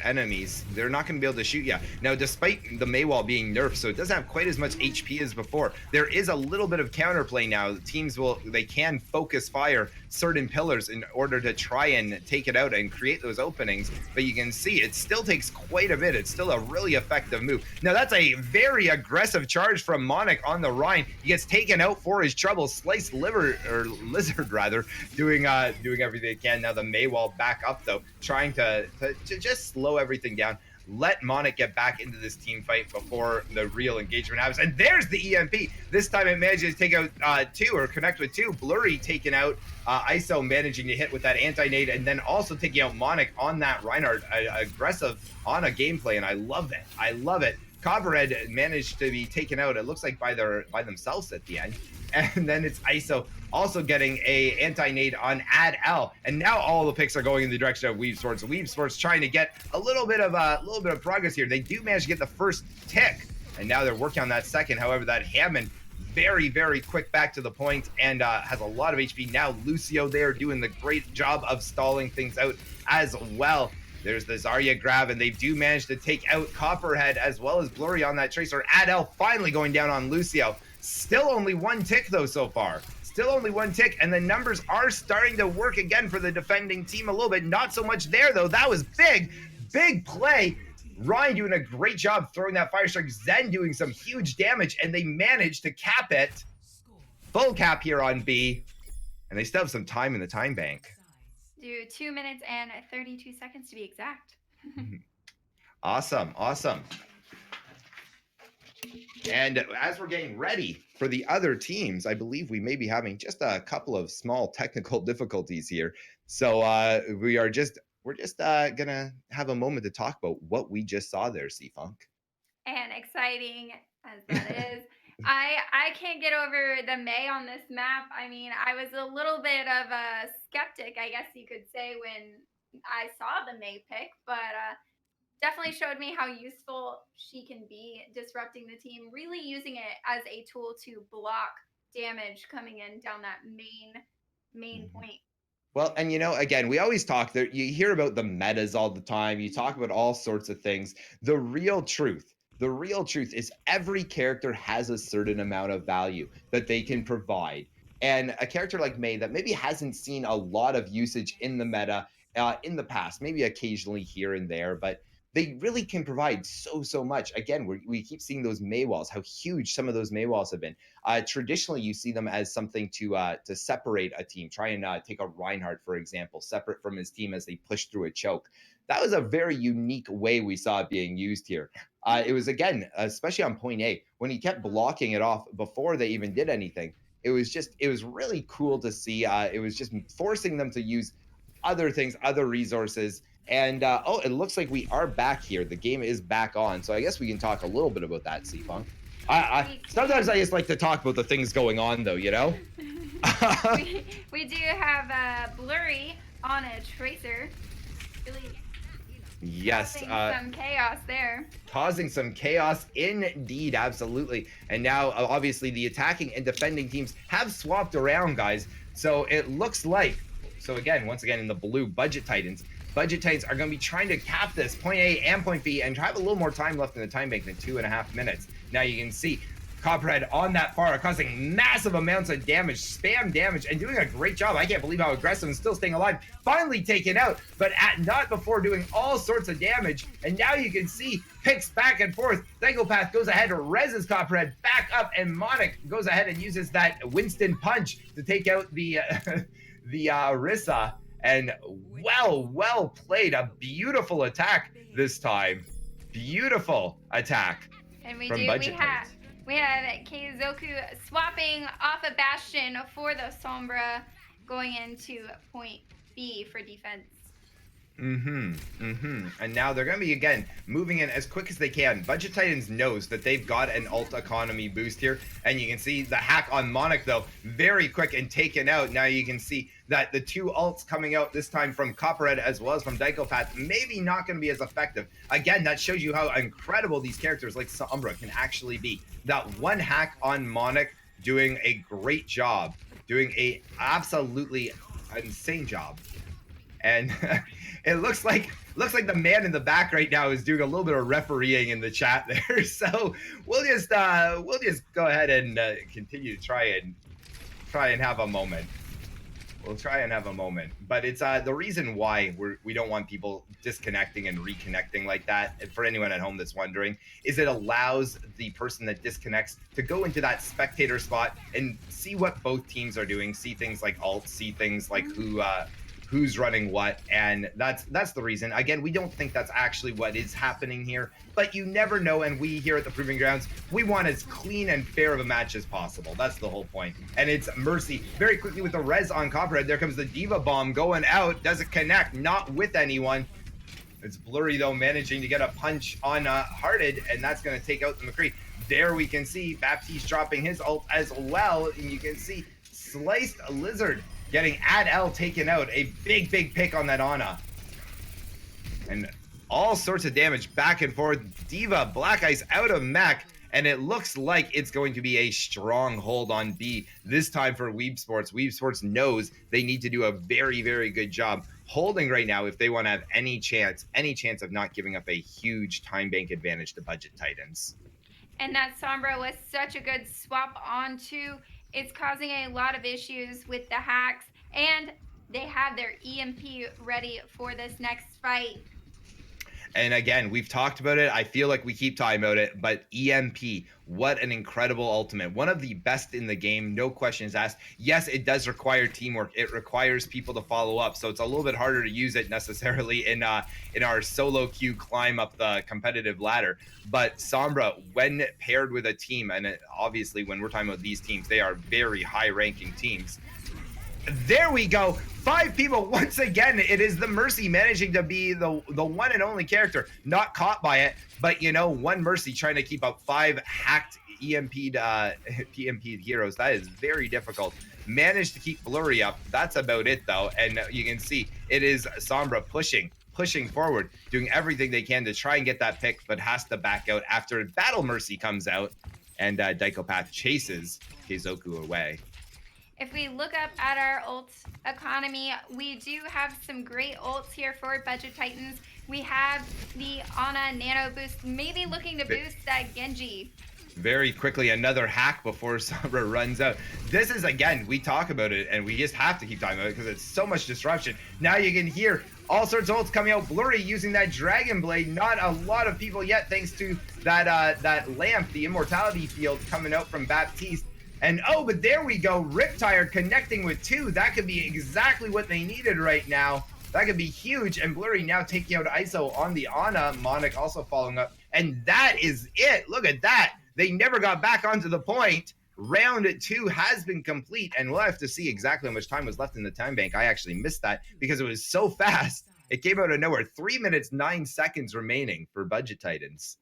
enemies, they're not going to be able to shoot you. Now, despite the Maywall being nerfed, so it doesn't have quite as much HP as before, there is a little bit of counterplay now. Teams they can focus fire certain pillars in order to try and take it out and create those openings. But you can see it still takes quite a bit. It's still a really effective move. Now, that's a very aggressive charge from Monic on the Rhine. He gets taken out for his trouble. Sliced Lizard rather, doing everything they can. Now the Maywall back up, though, trying to just slow everything down. let Monic get back into this team fight before the real engagement happens. And there's the EMP. This time it manages to take out 2 or connect with 2. Blurry taken out. ISO managing to hit with that anti-nade, and then also taking out Monic on that Reinhardt. Aggressive on a gameplay, and I love it. I love it. Copperhead managed to be taken out, it looks like by themselves at the end. And then it's ISO also getting a anti-nade on Ad L. And now all the picks are going in the direction of WeebSports. WeebSports trying to get a little bit of progress here. They do manage to get the first tick, and now they're working on that second. However, that Hammond very, very quick back to the point and has a lot of HP. Now Lucio there doing the great job of stalling things out as well. There's the Zarya grab, and they do manage to take out Copperhead as well as Blurry on that Tracer. Adel finally going down on Lucio. Still only 1 tick though so far. Still only 1 tick, and the numbers are starting to work again for the defending team a little bit. Not so much there though. That was big play. Ryan doing a great job throwing that Fire Strike. Zen doing some huge damage, and they managed to cap it. Full cap here on B, and they still have some time in the time bank. Do 2 minutes and 32 seconds to be exact. Awesome. And as we're getting ready for the other teams, I believe we may be having just a couple of small technical difficulties here. So we're just gonna have a moment to talk about what we just saw there, C-Funk. And exciting as that is, I can't get over the Mei on this map. I mean, I was a little bit of a skeptic, I guess you could say, when I saw the Mei pick, but definitely showed me how useful she can be disrupting the team, really using it as a tool to block damage coming in down that main point. Well, and again, we always talk there. You hear about the metas all the time. You talk about all sorts of things. The real truth is every character has a certain amount of value that they can provide. And a character like Mei that maybe hasn't seen a lot of usage in the meta in the past, maybe occasionally here and there, but they really can provide so much. Again, we keep seeing those Mei walls, how huge some of those Mei walls have been. Traditionally, you see them as something to separate a team. Try and take a Reinhardt, for example, separate from his team as they push through a choke. That was a very unique way we saw it being used here. It was, again, especially on point A, when he kept blocking it off before they even did anything. It was really cool to see. It was just forcing them to use other things, other resources. And it looks like we are back here. The game is back on. So I guess we can talk a little bit about that, C-Funk. Sometimes I just like to talk about the things going on, though, we do have Blurry on a Tracer. Really yes. Causing some chaos there. Causing some chaos indeed, absolutely. And now, obviously, the attacking and defending teams have swapped around, guys. So it looks like, once again, in the blue, Budget Titans are going to be trying to cap this point A and point B and have a little more time left in the time bank than 2.5 minutes. Now you can see Copperhead on that far, causing massive amounts of damage, spam damage, and doing a great job. I can't believe how aggressive and still staying alive. Finally taken out, but not before doing all sorts of damage. And now you can see picks back and forth. Psychopath goes ahead, reses Copperhead back up, and Monic goes ahead and uses that Winston punch to take out the Rissa. And well played. A beautiful attack this time. Beautiful attack. And we have Keizoku swapping off a Bastion for the Sombra, going into point B for defense. And now they're going to be, again, moving in as quick as they can. Budget Titans knows that they've got an ult economy boost here. And you can see the hack on Monic, though, very quick and taken out. Now you can see that the 2 ults coming out this time from Copperhead as well as from Psychopath, maybe not going to be as effective. Again, that shows you how incredible these characters like Sombra can actually be. That 1 hack on Monic doing a great job. Doing a absolutely insane job. And it looks like the man in the back right now is doing a little bit of refereeing in the chat there. So we'll just go ahead and continue to try and have a moment. We'll try and have a moment. But it's the reason why we don't want people disconnecting and reconnecting like that. And for anyone at home that's wondering, is it allows the person that disconnects to go into that spectator spot and see what both teams are doing, see things like ult, see things like who who's running what, and that's the reason. Again, we don't think that's actually what is happening here, but you never know, and we here at the Proving Grounds, we want as clean and fair of a match as possible. That's the whole point. And it's Mercy very quickly with the res on Copperhead. There comes the Diva Bomb going out, doesn't connect, not with anyone. It's Blurry, though, managing to get a punch on Hearted, and that's going to take out the McCree. There we can see Baptiste dropping his ult as well, and you can see Sliced Lizard getting Ad L taken out. A big pick on that Ana. And all sorts of damage back and forth. Diva, Black Ice out of mech, and it looks like it's going to be a stronghold on B, this time for WeebSports. WeebSports knows they need to do a very good job holding right now if they want to have any chance of not giving up a huge time bank advantage to Budget Titans. And that Sombra was such a good swap onto. It's causing a lot of issues with the hacks, and they have their EMP ready for this next fight. And again, we've talked about it. I feel like we keep talking about it, but EMP, what an incredible ultimate. One of the best in the game, no questions asked. Yes, it does require teamwork. It requires people to follow up, so it's a little bit harder to use it necessarily in our solo queue climb up the competitive ladder. But Sombra, when paired with a team, and obviously when we're talking about these teams, they are very high-ranking teams. There we go. 5 people once again. It is the Mercy managing to be the one and only character not caught by it, but you know, one Mercy trying to keep up 5 hacked EMP'd heroes. That is very difficult. Managed to keep Blurry up. That's about it though, and you can see it is Sombra pushing forward, doing everything they can to try and get that pick, but has to back out after Battle Mercy comes out, and Dykopath chases Keizoku away. If we look up at our ult economy, we do have some great ults here for Budget Titans. We have the Ana Nano boost, maybe looking to boost that Genji. Very quickly, another hack before Sombra runs out. This is, again, we talk about it, and we just have to keep talking about it because it's so much disruption. Now you can hear all sorts of ults coming out. Blurry using that Dragon Blade. Not a lot of people yet, thanks to that lamp, the Immortality Field coming out from Baptiste. And oh, but there we go. Riptire connecting with 2. That could be exactly what they needed right now. That could be huge. And Blurry now taking out ISO on the Ana. Monic also following up. And that is it. Look at that. They never got back onto the point. Round 2 has been complete. And we'll have to see exactly how much time was left in the time bank. I actually missed that because it was so fast. It came out of nowhere. 3 minutes, 9 seconds remaining for Budget Titans.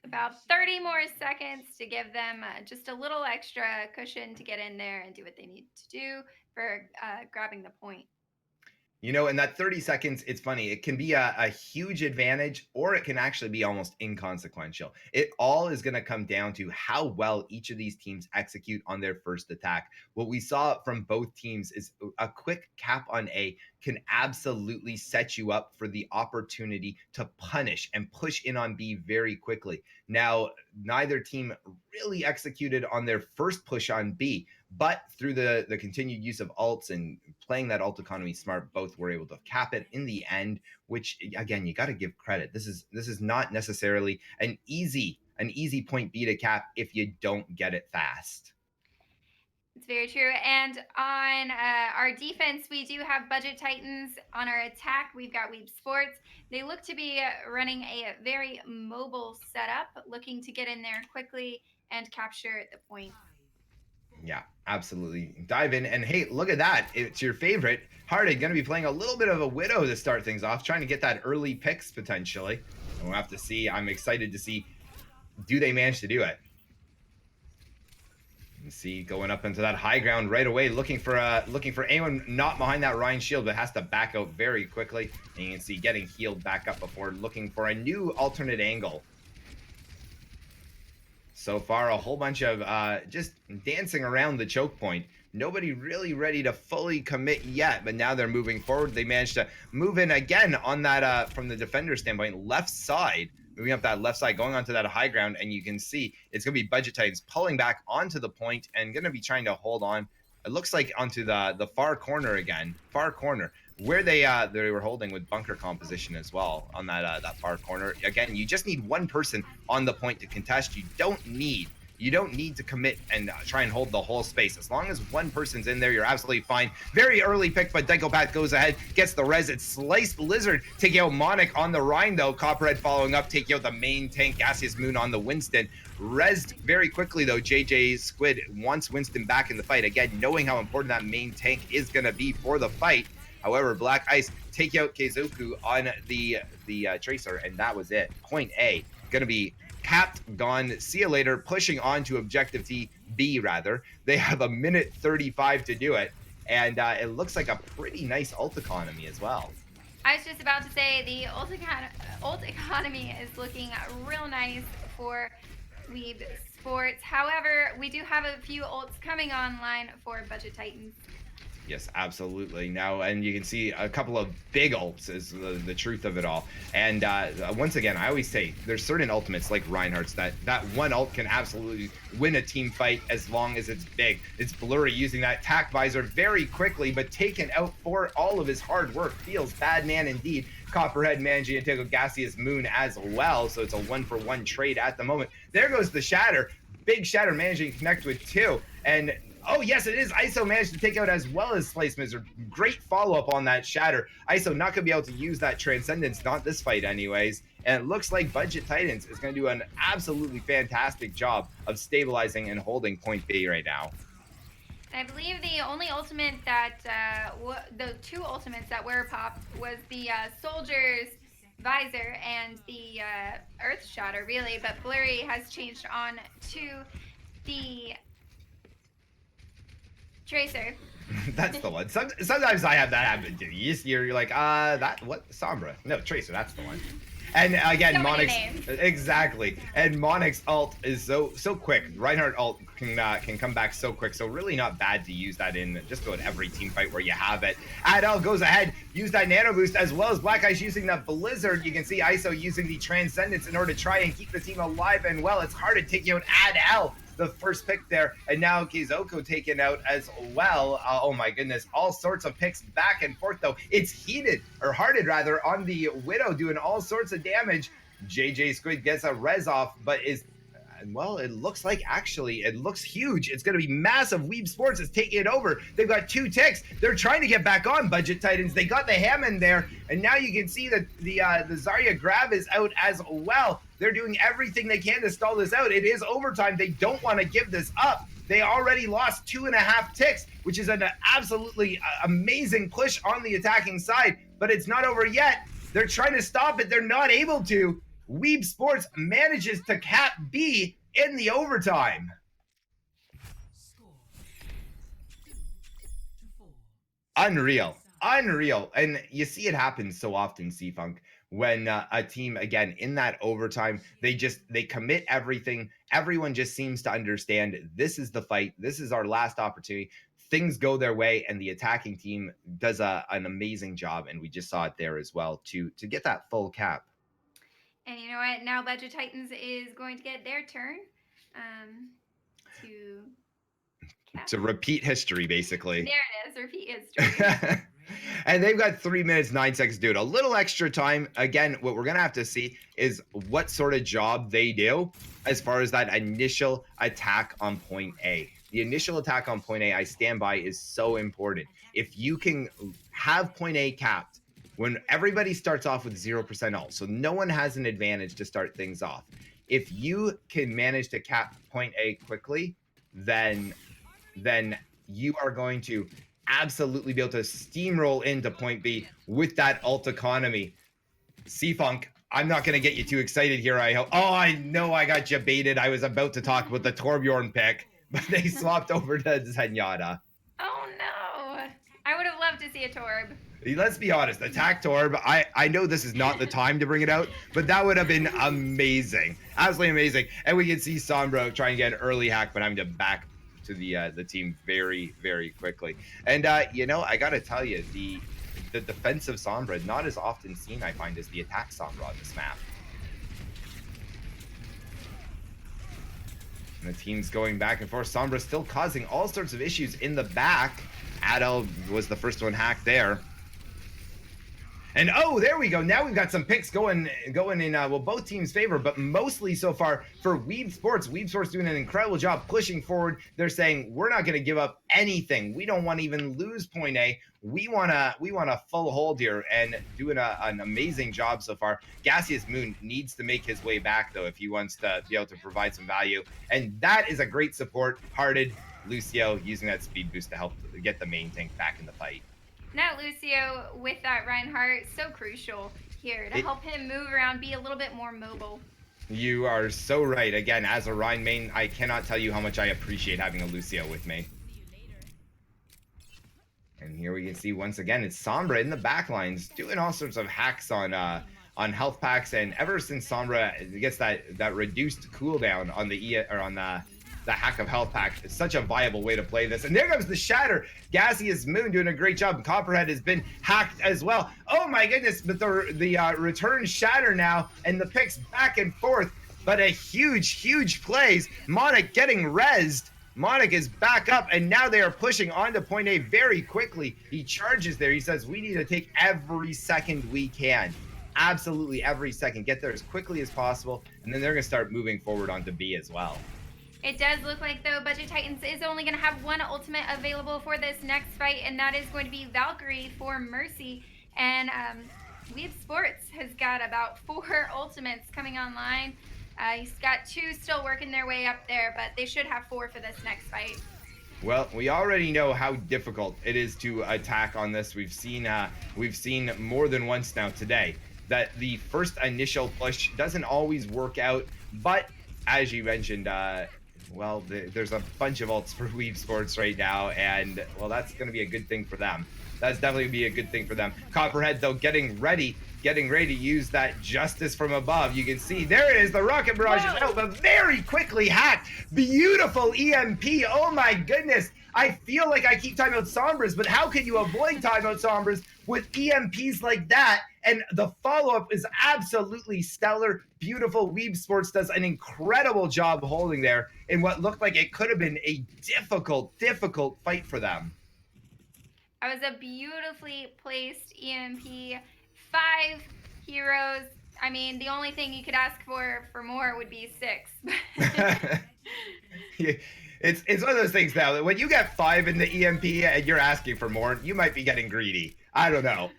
About 30 more seconds to give them just a little extra cushion to get in there and do what they need to do for grabbing the point. You know, in that 30 seconds, it's funny. It can be a huge advantage, or it can actually be almost inconsequential. It all is going to come down to how well each of these teams execute on their first attack. What we saw from both teams is a quick cap on A can absolutely set you up for the opportunity to punish and push in on B very quickly. Now, neither team really executed on their first push on B, but through the continued use of ults and playing that ult economy smart, both were able to cap it in the end, which again, you got to give credit. This is not necessarily an easy point B to cap if you don't get it fast. It's very true. And on our defense, we do have Budget Titans. On our attack, we've got WeebSports. They look to be running a very mobile setup, looking to get in there quickly and capture the point. Yeah, absolutely. Dive in. And hey, look at that. It's your favorite. Hearted going to be playing a little bit of a Widow to start things off, trying to get that early picks potentially. And we'll have to see. I'm excited to see, do they manage to do it? You see going up into that high ground right away, looking for anyone not behind that Ryan shield, but has to back out very quickly. And you can see getting healed back up before looking for a new alternate angle. So far, a whole bunch of just dancing around the choke point. Nobody really ready to fully commit yet, but now they're moving forward. They managed to move in again on that, from the defender standpoint, left side, moving up that left side, going onto that high ground, and you can see it's going to be Budget Titans pulling back onto the point and going to be trying to hold on. It looks like onto the far corner again, where they were holding with bunker composition as well on that far corner. Again, you just need one person on the point to contest. You don't need You don't need to commit and try and hold the whole space. As long as one person's in there, you're absolutely fine. Very early pick, but Dykopath goes ahead, gets the res. It's Sliced Lizard taking out Monic on the Rhine, though. Copperhead following up, taking out the main tank, Gaseous Moon on the Winston. Rezzed very quickly, though. JJ Squid wants Winston back in the fight. Again, knowing how important that main tank is going to be for the fight. However, Black Ice take out Keizoku on the Tracer, and that was it. Point A going to be capped, gone. See you later. Pushing on to objective B, rather. They have a minute 35 to do it, and it looks like a pretty nice ult economy as well. I was just about to say the ult economy is looking real nice for WeebSports. However, we do have a few ults coming online for Budget Titans. Yes, absolutely. Now, and you can see a couple of big ults is the truth of it all. And once again, I always say there's certain ultimates like Reinhardt's that one ult can absolutely win a team fight as long as it's big. It's Blurry using that tack visor very quickly, but taken out for all of his hard work. Feels bad man indeed. Copperhead managing to take out Gaseous Moon as well, so it's a 1-for-1 trade at the moment. There goes the Shatter. Big Shatter managing to connect with 2, and oh, yes, it is. ISO managed to take out as well as Slice Lizard. Great follow-up on that Shatter. ISO not going to be able to use that Transcendence, not this fight anyways. And it looks like Budget Titans is going to do an absolutely fantastic job of stabilizing and holding point B right now. I believe the only ultimate that, the two ultimates that were popped was the Soldier's Visor and the Earth Shatter, really. But Blurry has changed on to the Tracer. That's the one. Sometimes I have that happen too. You're like, that what? Sombra? No, Tracer. That's the one. And again, So many Monix, names. exactly. And Monix ult is so quick. Reinhardt ult can come back so quick. So really not bad to use that in just about every team fight where you have it. Adel goes ahead, use that nano boost as well as Black Ice using that Blizzard. You can see ISO using the Transcendence in order to try and keep the team alive. And well, it's hard to take out Adel. The first pick there, and now Keizoku taken out as well. Oh my goodness, all sorts of picks back and forth though. It's hearted rather, on the Widow doing all sorts of damage. JJ Squid gets a res off, but well, it looks like actually, it looks huge. It's going to be massive. WeebSports is taking it over. They've got 2 ticks. They're trying to get back on Budget Titans. They got the Hammond there, and now you can see that the Zarya grab is out as well. They're doing everything they can to stall this out. It is overtime. They don't want to give this up. They already lost 2.5 ticks, which is an absolutely amazing push on the attacking side, but it's not over yet. They're trying to stop it. They're not able to. WeebSports manages to cap B in the overtime. Unreal. And you see it happen so often, C-Funk, when a team, again, in that overtime, they commit everything. Everyone just seems to understand this is the fight. This is our last opportunity. Things go their way, and the attacking team does an amazing job, and we just saw it there as well to get that full cap. And you know what? Now Budget Titans is going to get their turn to repeat history, basically. There it is, repeat history. And they've got 3 minutes, 9 seconds to do it. A little extra time. Again, what we're going to have to see is what sort of job they do as far as that initial attack on point A. The initial attack on point A, I stand by, is so important. If you can have point A capped, when everybody starts off with 0% ult, so no one has an advantage to start things off. If you can manage to cap point A quickly, then you are going to absolutely be able to steamroll into point B with that ult economy. C-Funk, I'm not going to get you too excited here, I hope. Oh, I know I got you baited. I was about to talk about the Torbjorn pick, but they swapped over to Zenyatta. Oh, no. I would have loved to see a Torb. Let's be honest, attack Torb, I know this is not the time to bring it out, but that would have been amazing. Absolutely amazing. And we can see Sombra trying to get an early hack, but having to back to the team very, very quickly. And, you know, I got to tell you, the defensive Sombra, not as often seen, I find, as the attack Sombra on this map. And the team's going back and forth. Sombra still causing all sorts of issues in the back. Adel was the first one hacked there. And oh, there we go. Now we've got some picks going in well, both teams' favor, but mostly so far for WeebSports. WeebSports doing an incredible job pushing forward. They're saying we're not going to give up anything. We don't want to even lose point A. We want a full hold here, and doing an amazing job so far. Gaseous Moon needs to make his way back though if he wants to be able to provide some value, and that is a great support. Hearted Lucio using that speed boost to help get the main tank back in the fight. Now Lucio with that Reinhardt, so crucial here to help him move around, be a little bit more mobile. You are so right. Again, as a Rhine main, I cannot tell you how much I appreciate having a Lucio with me. And here we can see once again, it's Sombra in the backlines doing all sorts of hacks on health packs, and ever since Sombra gets that reduced cooldown on the hack of health pack, it's such a viable way to play this. And there comes the shatter. Gaseous Moon doing a great job. Copperhead has been hacked as well. Oh my goodness, but the return shatter now, and the picks back and forth, but a huge plays. Monic getting rezzed. Monic is back up, and now they are pushing onto point A very quickly. He charges there. He says, we need to take every second we can. Absolutely every second. Get there as quickly as possible, and then they're going to start moving forward onto B as well. It does look like, though, Budget Titans is only going to have one ultimate available for this next fight, and that is going to be Valkyrie for Mercy. And WeebSports has got about 4 ultimates coming online. He's got 2 still working their way up there, but they should have 4 for this next fight. Well, we already know how difficult it is to attack on this. We've seen more than once now today that the first initial push doesn't always work out, but as you mentioned, well, there's a bunch of ults for WeebSports right now, and, well, that's going to be a good thing for them. That's definitely going to be a good thing for them. Copperhead, though, getting ready to use that justice from above. You can see, there it is, the rocket barrage is out, but very quickly hacked. Beautiful EMP, oh my goodness. I feel like I keep talking about Sombras, but how can you avoid talking about Sombras with EMPs like that? And the follow-up is absolutely stellar. Beautiful. WeebSports does an incredible job holding there in what looked like it could have been a difficult fight for them. That was a beautifully placed EMP. 5 heroes. I mean, the only thing you could ask for more would be 6. It's one of those things now that when you get 5 in the EMP and you're asking for more, you might be getting greedy. I don't know.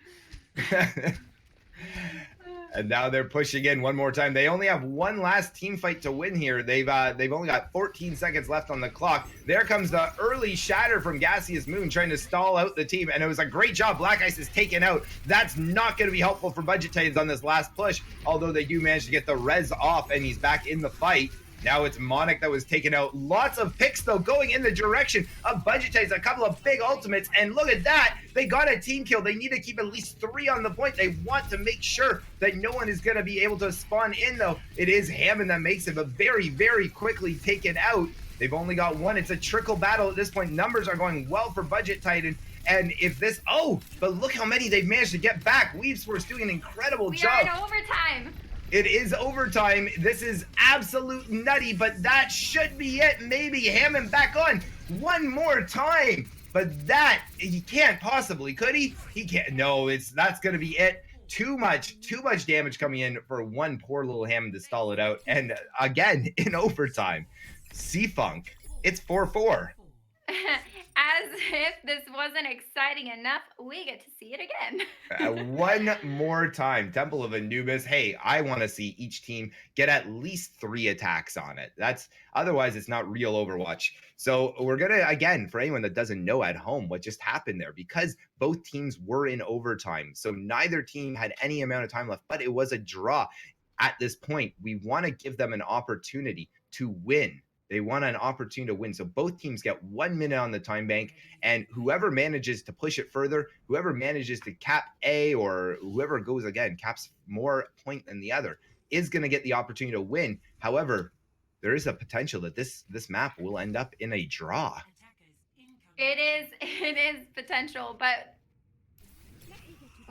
And now they're pushing in one more time. They only have one last team fight to win here. They've only got 14 seconds left on the clock. There comes the early shatter from Gaseous Moon trying to stall out the team, and it was a great job. Black Ice is taken out. That's not going to be helpful for Budget Titans on this last push, although they do manage to get the res off, and he's back in the fight. Now it's Monic that was taken out. Lots of picks, though, going in the direction of Budget Titans. A couple of big ultimates, and look at that. They got a team kill. They need to keep at least 3 on the point. They want to make sure that no one is going to be able to spawn in, though. It is Hammond that makes it, but very quickly taken out. They've only got 1. It's a trickle battle at this point. Numbers are going well for Budget Titan. And if this, but look how many they've managed to get back. WeebSports doing an incredible job. We are in overtime. It is overtime. This is absolute nutty, but that should be it. Maybe Hammond back on one more time. But that, he can't possibly, could he? He can't. No, that's going to be it. Too much damage coming in for one poor little Hammond to stall it out. And again, in overtime, C-Funk, it's 4-4. As if this wasn't exciting enough, we get to see it again. One more time, Temple of Anubis. Hey, I want to see each team get at least 3 attacks on it. Otherwise it's not real Overwatch. So we're gonna, again, for anyone that doesn't know at home what just happened there, because both teams were in overtime, so neither team had any amount of time left, but it was a draw. At this point, we want to give them an opportunity to win. They want an opportunity to win. So both teams get 1 minute on the time bank, and whoever manages to push it further, whoever manages to cap A, or whoever goes again, caps more point than the other, is going to get the opportunity to win. However, there is a potential that this map will end up in a draw. It is potential, but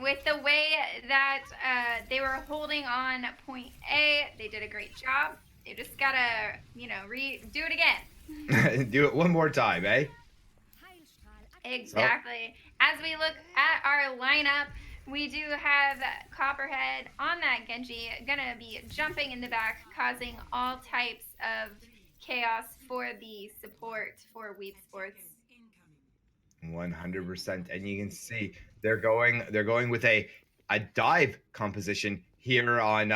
with the way that they were holding on point A, they did a great job. You just gotta, do it again. Do it one more time, eh? Exactly. So, as we look at our lineup, We do have Copperhead on that Genji, gonna be jumping in the back, causing all types of chaos for the support for WeebSports. 100%, and you can see they're going with a dive composition here on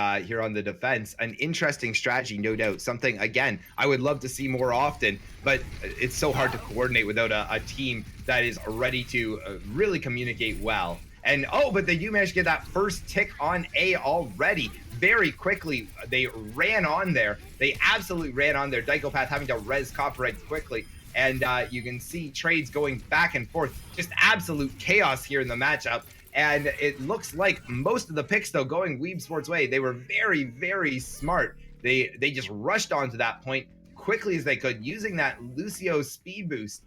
the defense. An interesting strategy, no doubt. Something again I would love to see more often, but it's so hard to coordinate without a team that is ready to really communicate well. And but they do manage to get that first tick on A already very quickly. They ran on there. They absolutely ran on there. Dykopath having to res Copperhead quickly. And you can see trades going back and forth. Just absolute chaos here in the matchup. And it looks like most of the picks, though, going WeebSports' way. They were very, very smart. They just rushed onto that point quickly as they could, using that Lucio speed boost.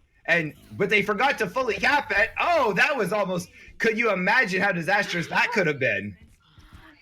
But they forgot to fully cap it. Oh, that was almost. Could you imagine how disastrous that could have been?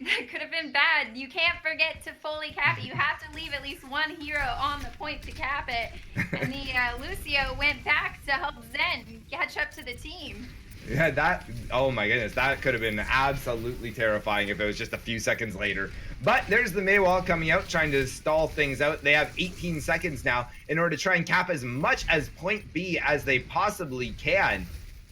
That could have been bad. You can't forget to fully cap it. You have to leave at least one hero on the point to cap it. And the Lucio went back to help Zen catch up to the team. Yeah, oh my goodness, that could have been absolutely terrifying if it was just a few seconds later. But there's the Maywall coming out, trying to stall things out. They have 18 seconds now in order to try and cap as much as point B as they possibly can.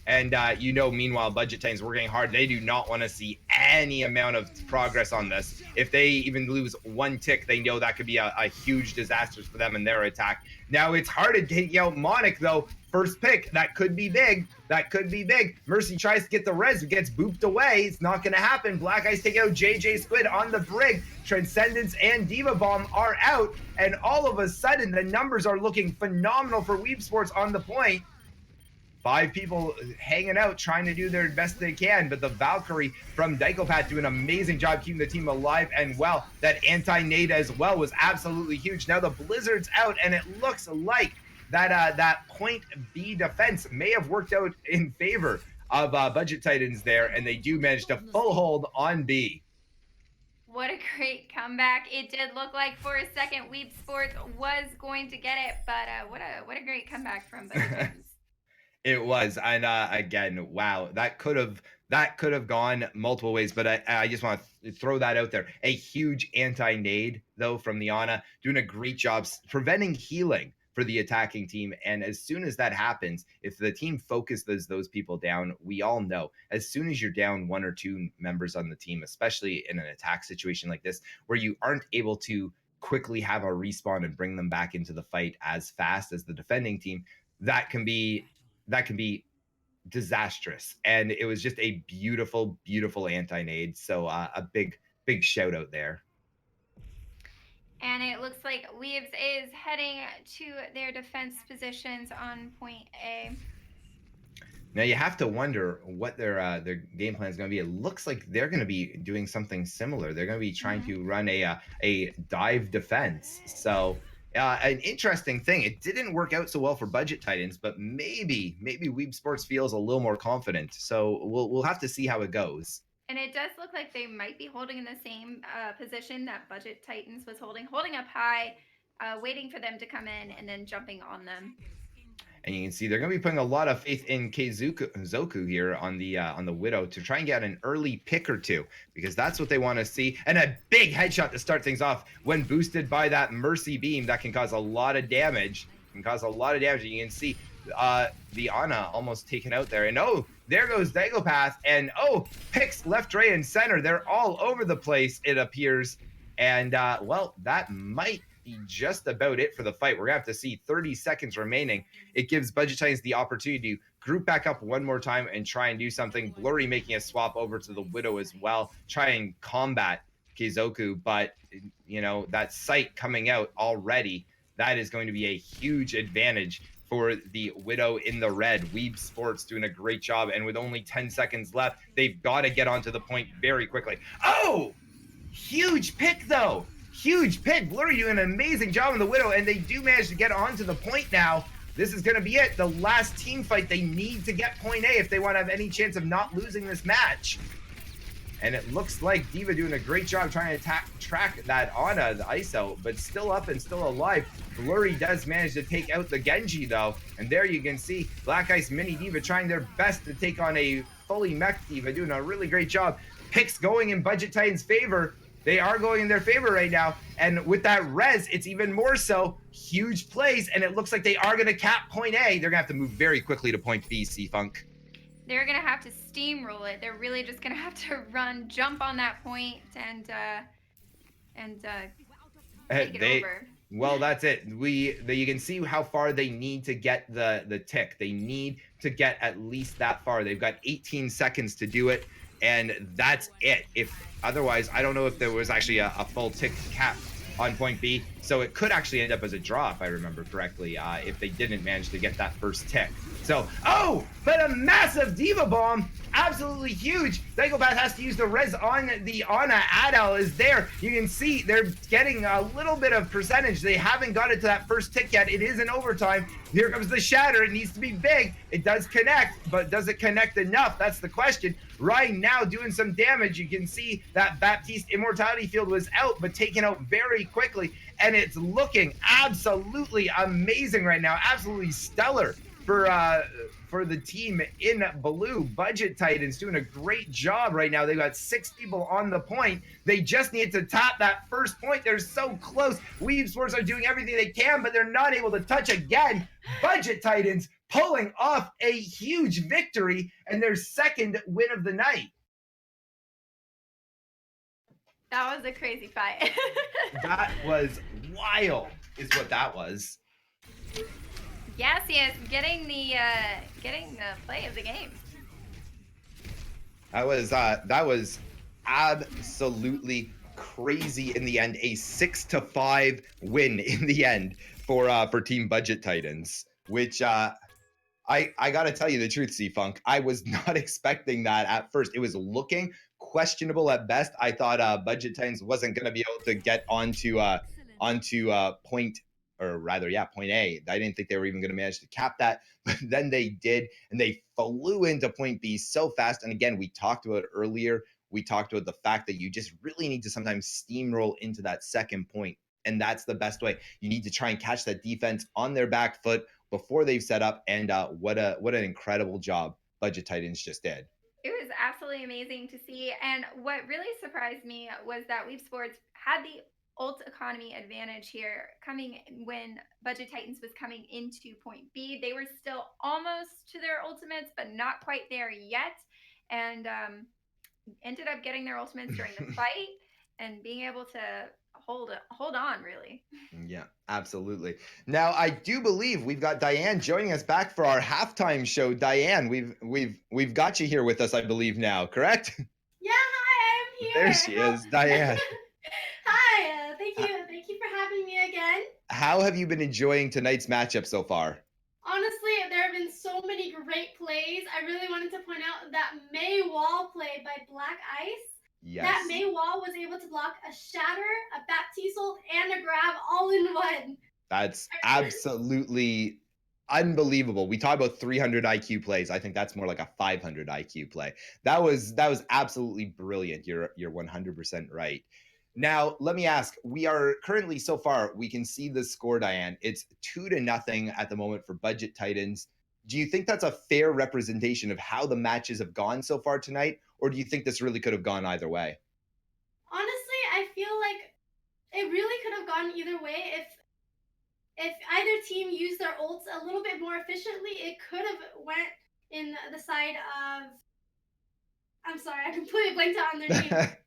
And meanwhile, Budget Titans working hard. They do not want to see any amount of progress on this. If they even lose one tick, they know that could be a huge disaster for them in their attack. Now, it's hard to take out Monic, though. First pick, that could be big. That could be big. Mercy tries to get the res, gets booped away. It's not going to happen. Black Ice take out JJ Squid on the brig. Transcendence and Diva Bomb are out. And all of a sudden, the numbers are looking phenomenal for WeebSports on the point. 5 people hanging out, trying to do their best they can, but the Valkyrie from Dykopath do an amazing job keeping the team alive and well. That anti-nade as well was absolutely huge. Now the Blizzard's out, and it looks like that point B defense may have worked out in favor of Budget Titans there, and they do manage to full hold on B. What a great comeback. It did look like for a second WeebSports was going to get it, but what a great comeback from Budget Titans. It was, and again, wow, that could have gone multiple ways, but I just want to throw that out there. A huge anti-nade, though, from the Ana, doing a great job preventing healing for the attacking team. And as soon as that happens, if the team focuses those people down, we all know, as soon as you're down 1 or 2 members on the team, especially in an attack situation like this, where you aren't able to quickly have a respawn and bring them back into the fight as fast as the defending team, that can be disastrous. And it was just a beautiful, beautiful anti-nade. So a big shout out there. And it looks like Weebs is heading to their defense positions on point A. Now you have to wonder what their game plan is going to be. It looks like they're going to be doing something similar. They're going to be trying to run a dive defense. So an interesting thing. It didn't work out so well for Budget Titans, but maybe WeebSports feels a little more confident. So we'll have to see how it goes. And it does look like they might be holding in the same position that Budget Titans was holding up high, waiting for them to come in and then jumping on them. And you can see they're going to be putting a lot of faith in Zoku here on the Widow to try and get an early pick or two, because that's what they want to see. And a big headshot to start things off when boosted by that Mercy Beam that can cause a lot of damage. And you can see the Ana almost taken out there. And there goes Dykopath. And picks left, right, and center. They're all over the place, it appears. And well, that might be just about it for the fight. We're gonna have to see 30 seconds remaining. It gives Budget Titans the opportunity to group back up one more time and try and do something. Blurry making a swap over to the Widow as well, try and combat Keizoku, but that sight coming out already, that is going to be a huge advantage for the Widow in the red. WeebSports doing a great job, and with only 10 seconds left, they've got to get onto the point very quickly. Huge pick though. Huge pick. Blurry doing an amazing job on the Widow, and they do manage to get onto the point now. This is going to be it. The last team fight. They need to get point A if they want to have any chance of not losing this match. And it looks like Diva doing a great job trying to track that Ana, the ISO, but still up and still alive. Blurry does manage to take out the Genji, though. And there you can see Black Ice Mini Diva trying their best to take on a fully mech diva doing a really great job. Picks going in Budget Titans' favor. They are going in their favor right now. And with that res, it's even more so. Huge plays, and it looks like they are going to cap point A. They're going to have to move very quickly to point B, C-Funk. They're going to have to steamroll it. They're really just going to have to jump on that point and take it over. Well, that's it. You can see how far they need to get the tick. They need to get at least that far. They've got 18 seconds to do it, and that's it. If otherwise, I don't know if there was actually a full tick cap on point B, so it could actually end up as a draw if I remember correctly, if they didn't manage to get that first tick. So, but a massive Diva Bomb, absolutely huge. Psychopath has to use the res on the Ana. Adel is there. You can see they're getting a little bit of percentage. They haven't got it to that first tick yet. It is in overtime. Here comes the shatter. It needs to be big. It does connect, but does it connect enough? That's the question. Right now, doing some damage. You can see that Baptiste Immortality Field was out, but taken out very quickly. And it's looking absolutely amazing right now. Absolutely stellar for the team in blue. Budget Titans doing a great job right now. They've got 6 people on the point. They just need to tap that first point. They're so close. WeebSports are doing everything they can, but they're not able to touch again. Budget Titans pulling off a huge victory and their second win of the night. That was a crazy fight. That was wild, is what that was. Yes, getting the play of the game. That was absolutely crazy in the end. A 6-5 win in the end for Team Budget Titans, which I gotta tell you the truth, C-Funk. I was not expecting that at first. It was looking questionable at best. I thought Budget Titans wasn't gonna be able to get onto point, or rather, point A. I didn't think they were even going to manage to cap that, but then they did, and they flew into point B so fast. And again, we talked about it earlier. We talked about the fact that you just really need to sometimes steamroll into that second point, and that's the best way. You need to try and catch that defense on their back foot before they've set up. And what an incredible job Budget Titans just did. It was absolutely amazing to see. And what really surprised me was that WeebSports had the ult economy advantage here coming when Budget Titans was coming into point B. They were still almost to their ultimates, but not quite there yet. And ended up getting their ultimates during the fight and being able to hold on, really. Yeah, absolutely. Now I do believe we've got Diane joining us back for our halftime show. Diane, we've got you here with us, I believe now, correct? Yeah, hi, I'm here. There she is, Diane. Hi, thank you for having me again. How have you been enjoying tonight's matchup so far? Honestly, there have been so many great plays. I really wanted to point out that May Wall play by Black Ice. Yes. That May Wall was able to block a shatter, a Baptiste ult, and a grab all in one. That's absolutely unbelievable. We talk about 300 IQ plays. I think that's more like a 500 IQ play. That was absolutely brilliant. You're 100% right. Now, let me ask, we are currently, so far, we can see the score, Diane. It's 2-0 at the moment for Budget Titans. Do you think that's a fair representation of how the matches have gone so far tonight? Or do you think this really could have gone either way? Honestly, I feel like it really could have gone either way. If either team used their ults a little bit more efficiently, it could have went in the side of... I'm sorry, I completely blanked out on their name.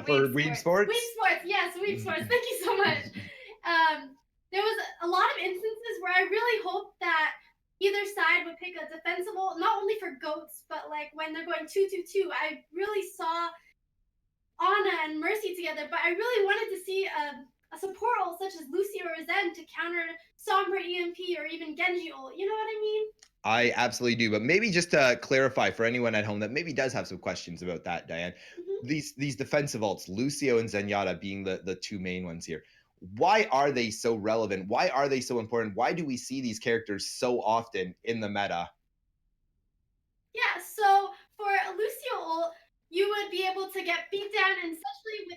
For WeebSports? WeebSports, yes, WeebSports. Thank you so much. There was a lot of instances where I really hoped that either side would pick a defensible, not only for GOATs, but like when they're going 2-2-2. I really saw Ana and Mercy together, but I really wanted to see a support ult such as Lucy or Zen to counter Sombra EMP or even Genji ult. You know what I mean? I absolutely do. But maybe just to clarify for anyone at home that maybe does have some questions about that, Diane, these defensive ults, Lucio and Zenyatta being the two main ones here, why are they so relevant? Why are they so important? Why do we see these characters so often in the meta? Yeah, so for a Lucio ult, you would be able to get beat down, and essentially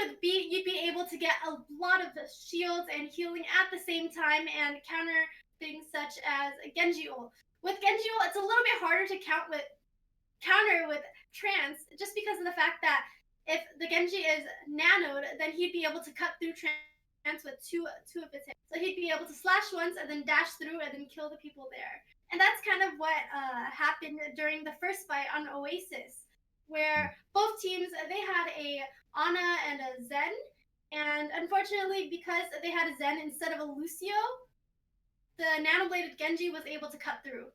with beat, you'd be able to get a lot of the shields and healing at the same time and counter things such as a Genji ult. with Genji ult, it's a little bit harder to counter with trance, just because of the fact that if the Genji is nanoed, then he'd be able to cut through trance with two of his hits. So he'd be able to slash once and then dash through and then kill the people there. And that's kind of what happened during the first fight on Oasis, where both teams, they had a Ana and a Zen, and unfortunately, because they had a Zen instead of a Lucio, the nanobladed Genji was able to cut through.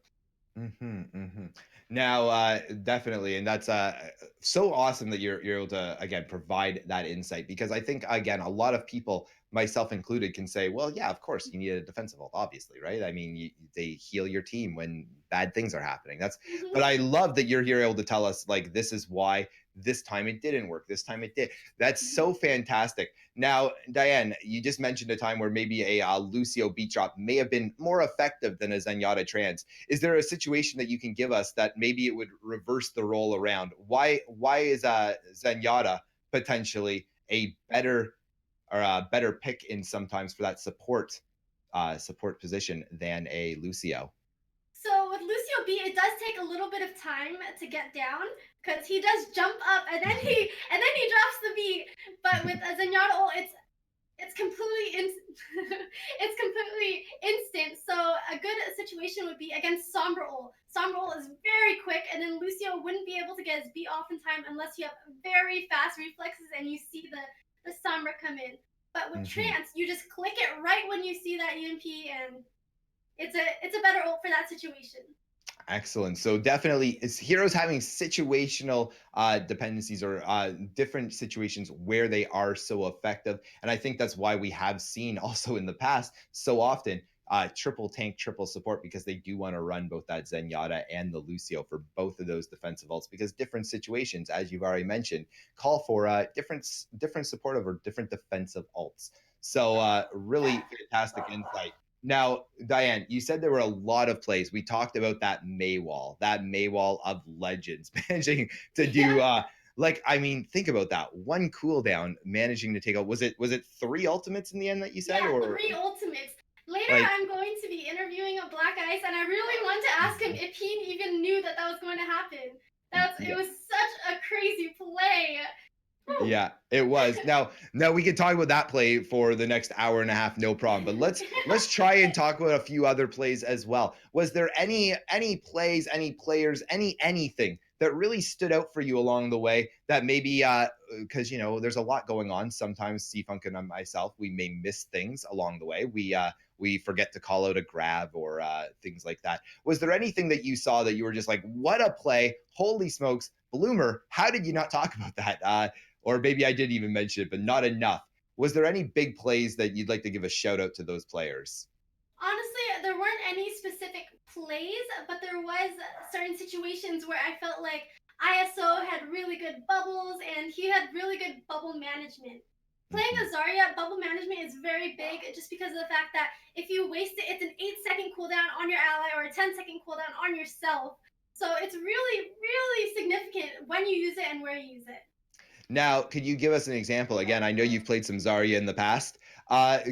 Now, definitely, and that's so awesome that you're able to again provide that insight, because I think again a lot of people, myself included, can say, well, yeah, of course you need a defensive ult, obviously, right? I mean, they heal your team when bad things are happening. But I love that you're here able to tell us like this is why this time it didn't work, this time it did. That's so fantastic. Now, Diane, you just mentioned a time where maybe a Lucio beat drop may have been more effective than a Zenyatta trans. Is there a situation that you can give us that maybe it would reverse the role around? Why is Zenyatta potentially a better pick in sometimes for that support position than a Lucio? So with Lucio B, it does take a little bit of time to get down, because he does jump up and then he drops the B. But with a Zenyatta ult, it's completely it's completely instant. So a good situation would be against Sombra ult. Sombra ult is very quick, and then Lucio wouldn't be able to get his B off in time unless you have very fast reflexes and you see the Sombra come in. But with Trance, you just click it right when you see that EMP, and it's a better ult for that situation. Excellent. So definitely, it's heroes having situational dependencies, or different situations where they are so effective. And I think that's why we have seen also in the past so often triple tank, triple support, because they do want to run both that Zenyatta and the Lucio for both of those defensive ults, because different situations, as you've already mentioned, call for different supportive or different defensive ults. So really fantastic insight. Now, Diane, you said there were a lot of plays. We talked about that Maywall of legends, managing to do like, I mean, think about that. One cooldown, managing to take out, was it 3 ultimates in the end that you said? Yeah, or 3 ultimates. Later, like, I'm going to be interviewing a Black Ice, and I really want to ask him if he even knew that was going to happen. It was such a crazy play. Yeah, it was. Now we can talk about that play for the next hour and a half, no problem. But let's try and talk about a few other plays as well. Was there any plays, any players, anything that really stood out for you along the way that maybe because there's a lot going on. Sometimes C-Funk and myself, we may miss things along the way. We forget to call out a grab or things like that. Was there anything that you saw that you were just like, what a play, holy smokes, Bloomer, how did you not talk about that? Or maybe I did even mention it, but not enough. Was there any big plays that you'd like to give a shout out to those players? Honestly, there weren't any specific plays, but there was certain situations where I felt like ISO had really good bubbles, and he had really good bubble management. Playing a Zarya, bubble management is very big, just because of the fact that if you waste it, it's an 8-second cooldown on your ally or a 10-second cooldown on yourself. So it's really, really significant when you use it and where you use it. Now, could you give us an example? Again, I know you've played some Zarya in the past.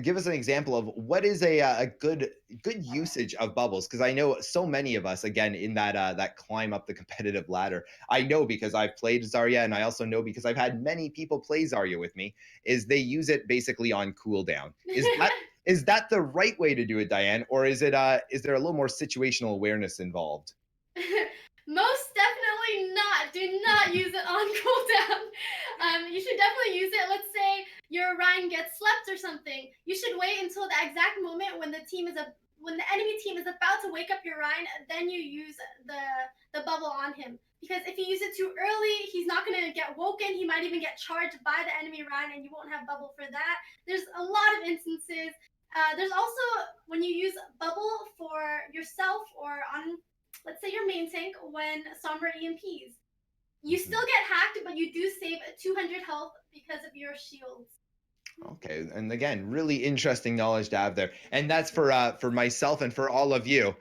Give us an example of what is a good usage of bubbles, because I know so many of us, again, in that climb up the competitive ladder. I know because I've played Zarya, and I also know because I've had many people play Zarya with me, is they use it basically on cooldown. Is that the right way to do it, Diane, or is there a little more situational awareness involved? Most definitely not. Do not use it on cooldown. You should definitely use it. Let's say your Ryan gets slept or something. You should wait until the exact moment when the enemy team is about to wake up your Ryan. Then you use the bubble on him. Because if you use it too early, he's not going to get woken. He might even get charged by the enemy Ryan, and you won't have bubble for that. There's a lot of instances. There's also when you use bubble for yourself or on, let's say, your main tank, when Sombra EMPs. You still get hacked, but you do save 200 health because of your shields. Okay, and again, really interesting knowledge to have there, and that's for myself and for all of you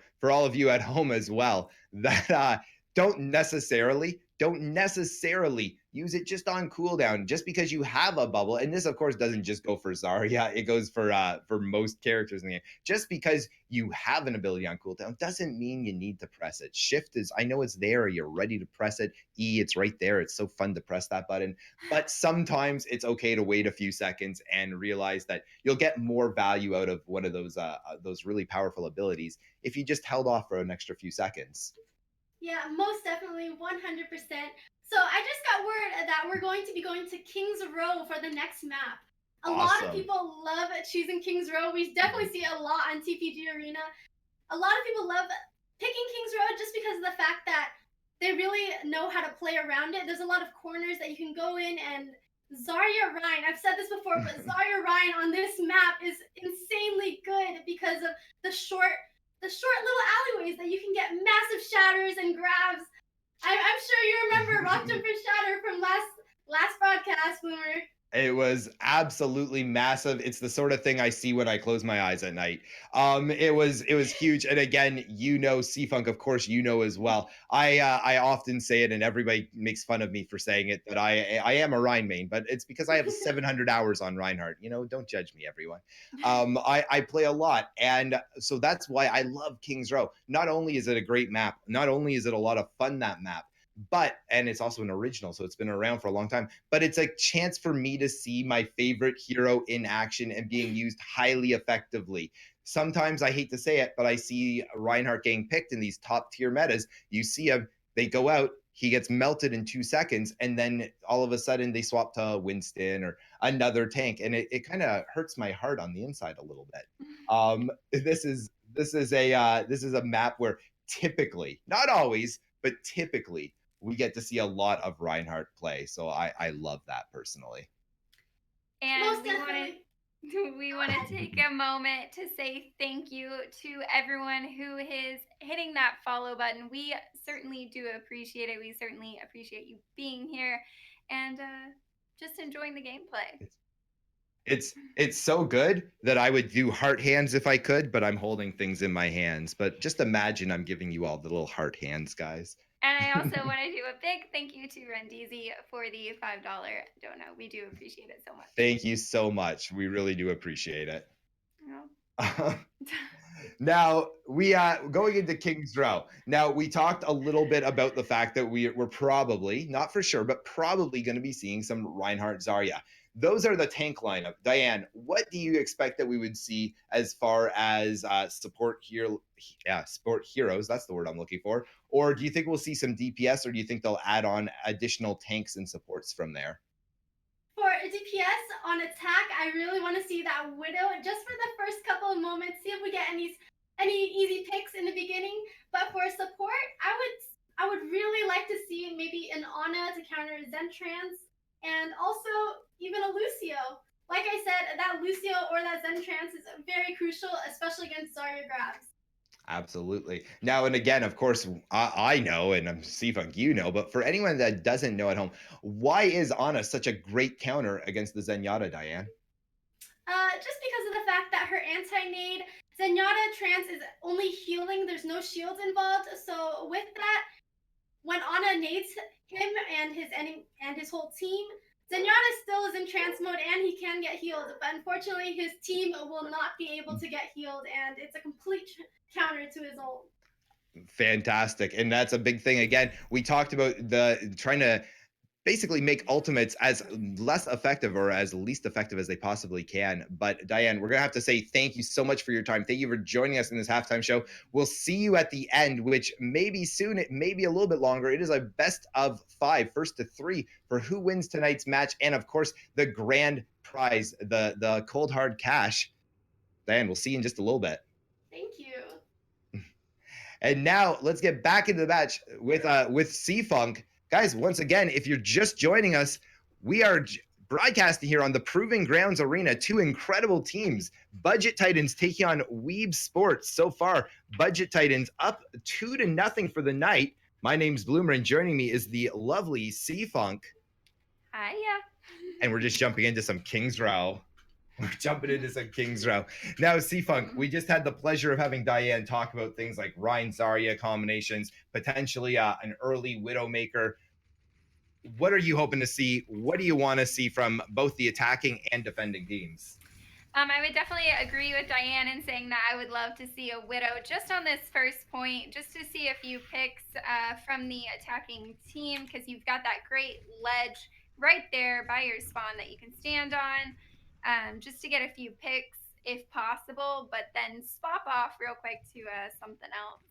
at home as well, that don't necessarily don't necessarily use it just on cooldown. Just because you have a bubble, and this of course doesn't just go for Zarya, it goes for most characters in the game. Just because you have an ability on cooldown doesn't mean you need to press it. Shift is, I know it's there, you're ready to press it. E, it's right there. It's so fun to press that button. But sometimes it's okay to wait a few seconds and realize that you'll get more value out of one of those really powerful abilities if you just held off for an extra few seconds. Yeah, most definitely, 100%. So I just got word that we're going to be going to King's Row for the next map. A lot of people love choosing King's Row. We definitely see it a lot on TPG Arena. A lot of people love picking King's Row just because of the fact that they really know how to play around it. There's a lot of corners that you can go in, and Zarya Rein, I've said this before, but Zarya Rein on this map is insanely good because of the short little alleyways that you can get massive shatters and grabs. I'm sure you remember Rock Jumper Shatter from last broadcast, Boomer. It was absolutely massive. It's the sort of thing I see when I close my eyes at night. It was huge. And again, C-Funk, of course, as well. I often say it, and everybody makes fun of me for saying it, that I am a Rhine main, but it's because I have 700 hours on Reinhardt. Don't judge me, everyone. I play a lot, and so that's why I love King's Row. Not only is it a great map, not only is it a lot of fun, that map, and it's also an original, so it's been around for a long time, but it's a chance for me to see my favorite hero in action and being used highly effectively. Sometimes, I hate to say it, but I see Reinhardt getting picked in these top tier metas. You see him, they go out, he gets melted in 2 seconds, and then all of a sudden they swap to Winston or another tank, and it kind of hurts my heart on the inside a little bit. This is a map where typically, not always, but typically, we get to see a lot of Reinhardt play. So I love that personally. And most definitely. We want to take a moment to say thank you to everyone who is hitting that follow button. We certainly do appreciate it. We certainly appreciate you being here and just enjoying the gameplay. It's so good that I would do heart hands if I could, but I'm holding things in my hands. But just imagine I'm giving you all the little heart hands, guys. And I also want to do a big thank you to Rendizi for the $5 dono. We do appreciate it so much. Thank you so much. We really do appreciate it. Yeah. Now, we going into King's Row. Now, we talked a little bit about the fact that we're probably, not for sure, but probably going to be seeing some Reinhardt Zarya. Those are the tank lineup. Diane, what do you expect that we would see as far as support heroes? That's the word I'm looking for. Or do you think we'll see some DPS, or do you think they'll add on additional tanks and supports from there? For DPS on attack, I really want to see that Widow just for the first couple of moments. See if we get any easy picks in the beginning. But for support, I would really like to see maybe an Ana to counter Zentrance, and also even a Lucio. Like I said, that Lucio or that Zentrance is very crucial, especially against Zarya grabs. Absolutely. Now, and again, of course, I know, and I'm C-Funk, but for anyone that doesn't know at home, why is Ana such a great counter against the Zenyatta, Diane? Just because of the fact that her anti-nade Zenyatta Trance is only healing. There's no shields involved. So with that, when Ana nades him and his whole team, Zenyatta still is in trance mode and he can get healed. But unfortunately, his team will not be able to get healed, and it's a complete counter to his ult. Fantastic. And that's a big thing. Again, we talked about the trying to basically make ultimates as less effective or as least effective as they possibly can. But Diane, we're going to have to say thank you so much for your time. Thank you for joining us in this halftime show. We'll see you at the end, which maybe soon, it may be a little bit longer. It is a best of 5, first to 3 for who wins tonight's match. And of course, the grand prize, the cold hard cash. Diane, we'll see you in just a little bit. Thank you. And now let's get back into the match with C-Funk. Guys, once again, if you're just joining us, we are broadcasting here on the Proving Grounds Arena. 2 incredible teams. Budget Titans taking on WeebSports. So far, Budget Titans up 2-0 for the night. My name's Bloomer, and joining me is the lovely C-Funk. Hiya. And we're just jumping into some King's Row. We're jumping into some King's Row. Now, C-Funk, we just had the pleasure of having Diane talk about things like Rein Zarya combinations, potentially an early Widowmaker. what are you hoping to see? What do you want to see from both the attacking and defending teams? I would definitely agree with Diane in saying that I would love to see a Widow just on this first point, just to see a few picks from the attacking team, because you've got that great ledge right there by your spawn that you can stand on, just to get a few picks if possible, but then swap off real quick to something else.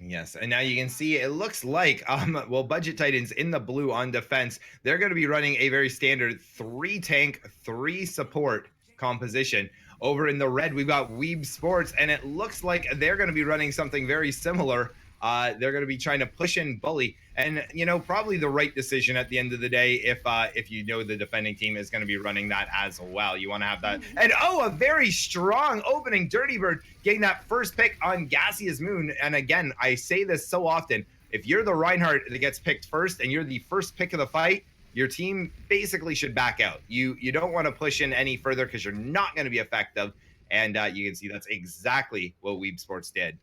Yes, and now you can see it looks like well, Budget Titans in the blue on defense, they're going to be running a very standard 3 tank, 3 support composition. Over in the red, we've got WeebSports, and it looks like they're going to be running something very similar. They're going to be trying to push in bully, and probably the right decision at the end of the day. If the defending team is going to be running that as well, you want to have that. And a very strong opening. Dirty Bird getting that first pick on Gaseous Moon. And again, I say this so often: if you're the Reinhardt that gets picked first, and you're the first pick of the fight, your team basically should back out. You don't want to push in any further because you're not going to be effective. And you can see that's exactly what WeebSports did.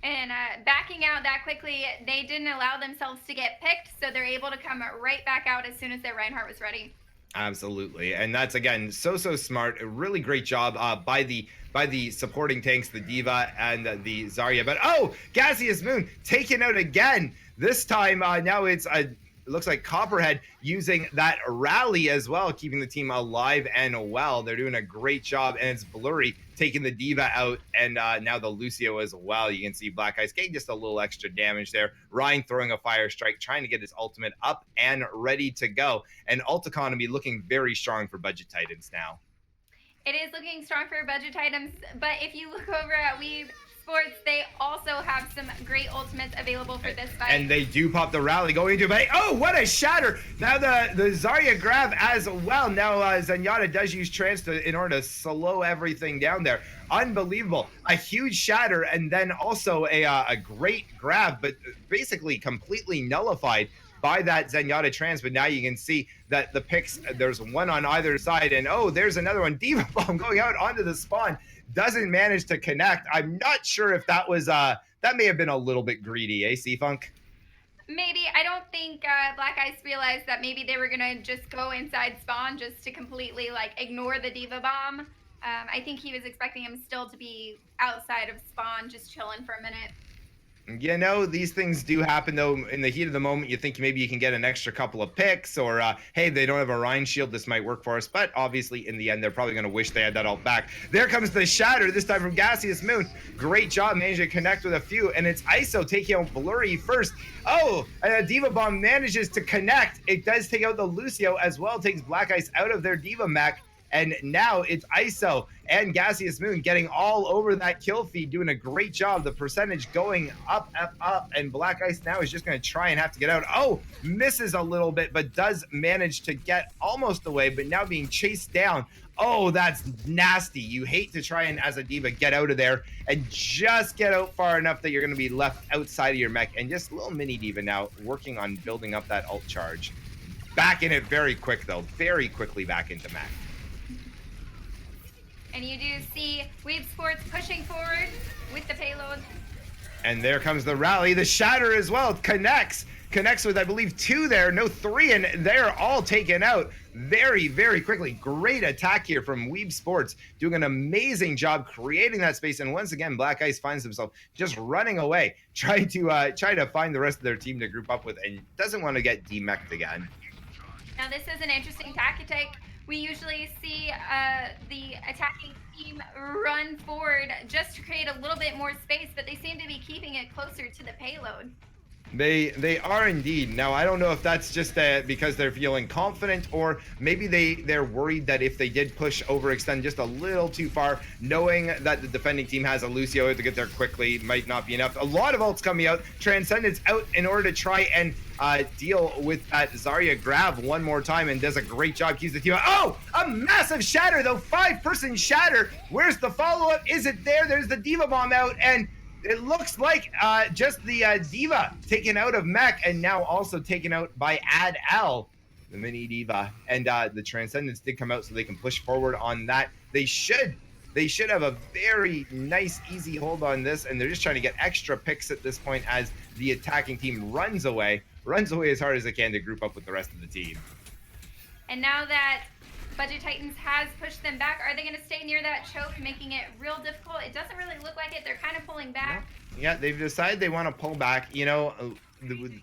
And backing out that quickly, they didn't allow themselves to get picked, so they're able to come right back out as soon as their Reinhardt was ready. Absolutely, and that's again so smart. A really great job by the supporting tanks, the D.Va and the Zarya. But Gaseous Moon taken out again. This time now it's it looks like Copperhead using that rally as well, keeping the team alive and well. They're doing a great job, and it's Blurry taking the D.Va out, and now the Lucio as well. You can see Black Ice getting just a little extra damage there. Ryan throwing a fire strike, trying to get his ultimate up and ready to go. And ult economy looking very strong for Budget Titans now. It is looking strong for Budget Titans, but if you look over at WeebSports, they also have some great ultimates available for this fight. And they do pop the rally going into it. Oh, what a shatter! Now the Zarya grab as well. Now Zenyatta does use trance in order to slow everything down there. Unbelievable. A huge shatter, and then also a great grab, but basically completely nullified by that Zenyatta trance. But now you can see that the picks, there's one on either side, and there's another one. D.Va bomb going out onto the spawn. Doesn't manage to connect. I'm not sure if that was that may have been a little bit greedy, C-Funk? Maybe. I don't think Black Ice realized that maybe they were gonna just go inside spawn just to completely ignore the D.Va bomb. I think he was expecting him still to be outside of spawn, just chilling for a minute. These things do happen, though. In the heat of the moment, you think maybe you can get an extra couple of picks, or hey, they don't have a Rhine shield, this might work for us. But obviously, in the end, they're probably going to wish they had that ult back. There comes the shatter, this time from Gaseous Moon. Great job managing to connect with a few, and it's ISO taking out Blurry first. And a D.Va bomb manages to connect. It does take out the Lucio as well, takes Black Ice out of their D.Va mech. And now it's ISO and Gaseous Moon getting all over that kill feed, doing a great job. The percentage going up, and Black Ice now is just going to try and have to get out. Misses a little bit, but does manage to get almost away, but now being chased down. That's nasty. You hate to try and, as a D.Va, get out of there and just get out far enough that you're going to be left outside of your mech. And just a little mini D.Va now working on building up that ult charge. Back in it very quick, though. Very quickly back into mech. And you do see WeebSports pushing forward with the payload. And there comes the rally. The shatter as well connects with, I believe, 2 there. No, 3, and they're all taken out very, very quickly. Great attack here from WeebSports, doing an amazing job creating that space. And once again, Black Ice finds himself just running away, trying to find the rest of their team to group up with, and doesn't want to get demeched again. Now this is an interesting tactic. We usually see the attacking team run forward just to create a little bit more space, but they seem to be keeping it closer to the payload. They are indeed. Now, I don't know if that's just because they're feeling confident, or maybe they're worried that if they did push overextend just a little too far, knowing that the defending team has a Lucio to get there quickly might not be enough. A lot of ults coming out. Transcendence out in order to try and deal with that Zarya grab one more time, and does a great job. Keeps the team out. A massive shatter, though. 5-person shatter. Where's the follow-up? Is it there? There's the D.Va bomb out, and it looks like just the D.Va taken out of mech, and now also taken out by Ad-L, the mini D.Va. And the Transcendence did come out, so they can push forward on that. They should have a very nice, easy hold on this, and they're just trying to get extra picks at this point as the attacking team runs away runs away as hard as it can to group up with the rest of the team. And now that Budget Titans has pushed them back, are they going to stay near that choke, making it real difficult? It doesn't really look like it. They're kind of pulling back. No. Yeah, they've decided they want to pull back.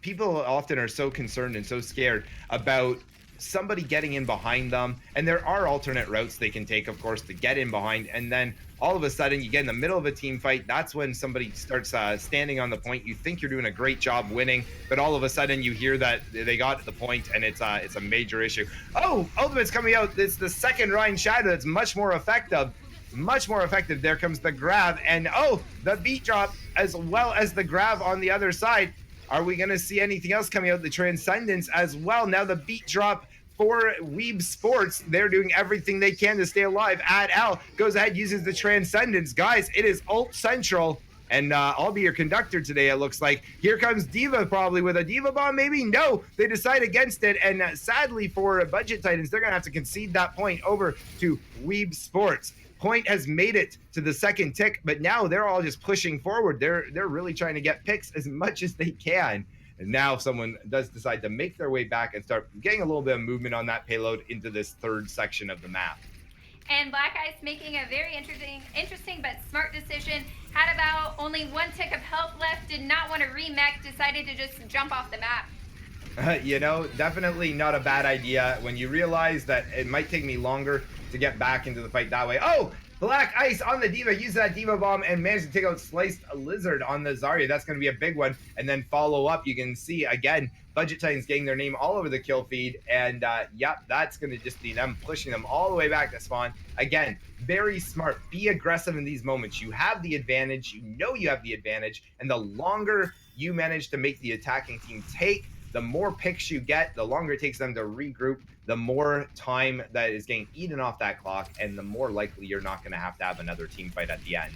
People often are so concerned and so scared about somebody getting in behind them, and there are alternate routes they can take, of course, to get in behind, and then all of a sudden you get in the middle of a team fight. That's when somebody starts standing on the point. You think you're doing a great job winning, but all of a sudden you hear that they got the point, and it's a major issue. Oh, Ultimate's coming out. It's the second Ryan Shadow that's much more effective. There comes the grab, and the beat drop as well as the grab on the other side. Are we going to see anything else coming out? The Transcendence as well. Now the beat drop for WeebSports. They're doing everything they can to stay alive. Al goes ahead, uses the Transcendence. Guys, it is ult central, and I'll be your conductor today, it looks like. Here comes D.Va probably with a D.Va bomb, maybe? No, they decide against it, and sadly for Budget Titans, they're going to have to concede that point over to WeebSports. Point has made it to the second tick, but now they're all just pushing forward. They're really trying to get picks as much as they can. And now someone does decide to make their way back and start getting a little bit of movement on that payload into this third section of the map. And Black Ice making a very interesting but smart decision. Had about only one tick of health left, did not want to remech, decided to just jump off the map. Definitely not a bad idea when you realize that it might take me longer to get back into the fight that way. Oh, Black Ice on the D.Va, uses that D.Va bomb and managed to take out Sliced Lizard on the Zarya. That's going to be a big one. And then follow up, you can see again, Budget Titans getting their name all over the kill feed. And that's going to just be them pushing them all the way back to spawn. Again, very smart. Be aggressive in these moments. You have the advantage. You know you have the advantage. And the longer you manage to make the attacking team take, the more picks you get, the longer it takes them to regroup, the more time that is getting eaten off that clock, and the more likely you're not going to have another team fight at the end.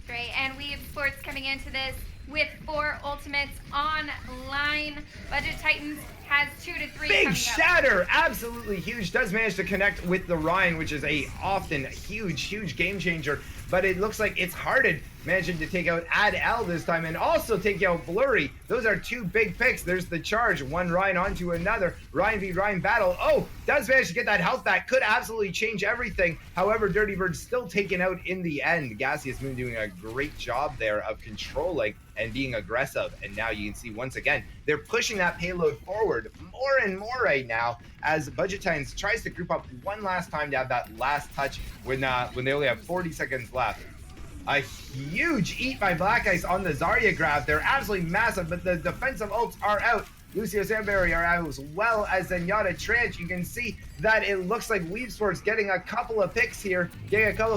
Great, and WeebSports coming into this with 4 ultimates online. Budget Titans has 2 to 3. Big shatter, absolutely huge. Does manage to connect with the Ryan, which is a often huge game changer. But it looks like it's Hearted managing to take out Al this time and also take out Blurry. Those are 2 big picks. There's the charge. One Ryan onto another. Ryan v Ryan battle. Oh, does manage to get that health back. Could absolutely change everything. However, Dirty Bird's still taken out in the end. Gaseous Moon doing a great job there of controlling and being aggressive. And now you can see once again, they're pushing that payload forward more and more right now as Budget Titans tries to group up one last time to have that last touch when they only have 40 seconds left. A huge eat by Black Ice on the Zarya grab. They're absolutely massive, but the defensive ults are out. Lucio Sandberry are out as well as Zenyatta Tranch. You can see that it looks like WeebSports getting a couple of picks here. Adel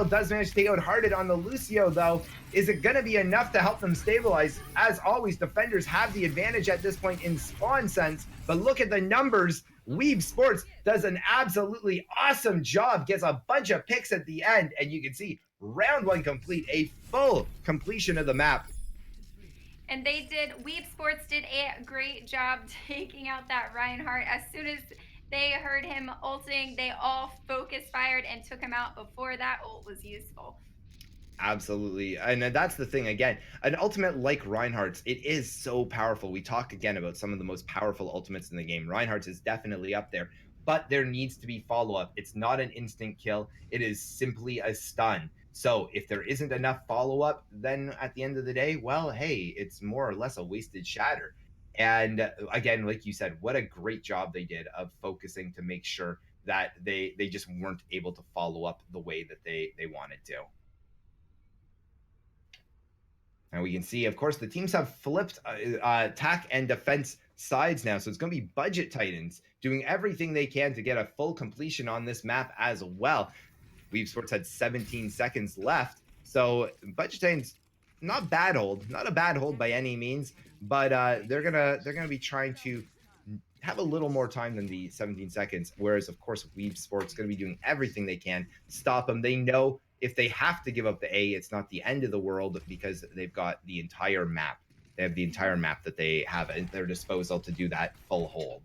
does manage to take out Hearted on the Lucio though. Is it going to be enough to help them stabilize? As always, defenders have the advantage at this point in spawn sense, but look at the numbers. WeebSports does an absolutely awesome job, gets a bunch of picks at the end, and you can see round 1 complete, a full completion of the map. And WeebSports did a great job taking out that Reinhardt. As soon as they heard him ulting, they all focus fired and took him out before that ult was useful. Absolutely. And that's the thing, again, an ultimate like Reinhardt's, it is so powerful. We talk again about some of the most powerful ultimates in the game. Reinhardt's is definitely up there, but there needs to be follow-up. It's not an instant kill. It is simply a stun. So if there isn't enough follow-up, then at the end of the day, well, hey, it's more or less a wasted shatter. And again, like you said, what a great job they did of focusing to make sure that they just weren't able to follow up the way that they wanted to. And we can see, of course, the teams have flipped attack and defense sides now. So it's going to be Budget Titans doing everything they can to get a full completion on this map as well. WeebSports had 17 seconds left. So Budget Titans, not a bad hold by any means, but they're gonna be trying to have a little more time than the 17 seconds. Whereas, of course, WeebSports going to be doing everything they can to stop them. They know if they have to give up the A, it's not the end of the world because they've got the entire map. They have the entire map that they have at their disposal to do that full hold.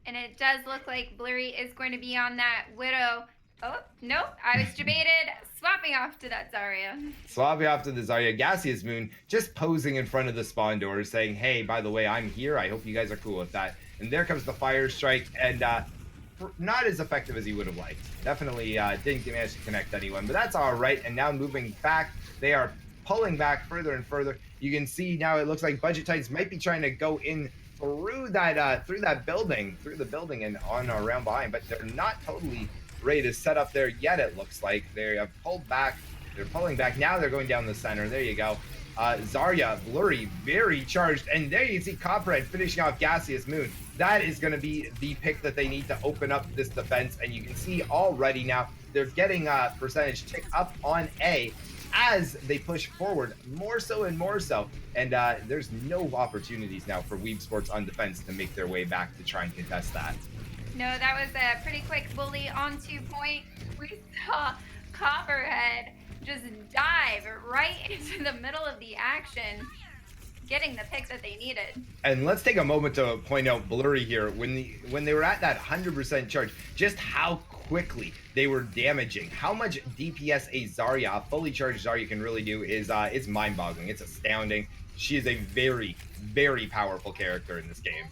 And it does look like Blurry is going to be on that Widow. Oh, no, I was debated swapping off to that Zarya. Swapping off to the Zarya. Gaseous Moon just posing in front of the spawn doors saying, hey, by the way, I'm here. I hope you guys are cool with that. And there comes the Fire Strike, and not as effective as he would have liked. Definitely didn't manage to connect anyone, but that's all right. And now moving back, they are pulling back further and further. You can see now it looks like Budget Titans might be trying to go in through that building, and on around behind, but they're not totally ready to set up there yet. It looks like they have pulled back. They're pulling back. Now they're going down the center. There you go. Zarya, Blurry, very charged. And there you see Copperhead finishing off Gaseous Moon. That is going to be the pick that they need to open up this defense. And you can see already now they're getting a percentage tick up on A as they push forward more so and more so. And there's no opportunities now for WeebSports on defense to make their way back to try and contest that. No, that was a pretty quick bully on 2 point. We saw Copperhead just dive right into the middle of the action, getting the pick that they needed. And let's take a moment to point out Blurry here. When they were at that 100% charge, just how quickly they were damaging. How much DPS a Zarya, a fully charged Zarya, can really do is mind-boggling. It's astounding. She is a very, very powerful character in this game.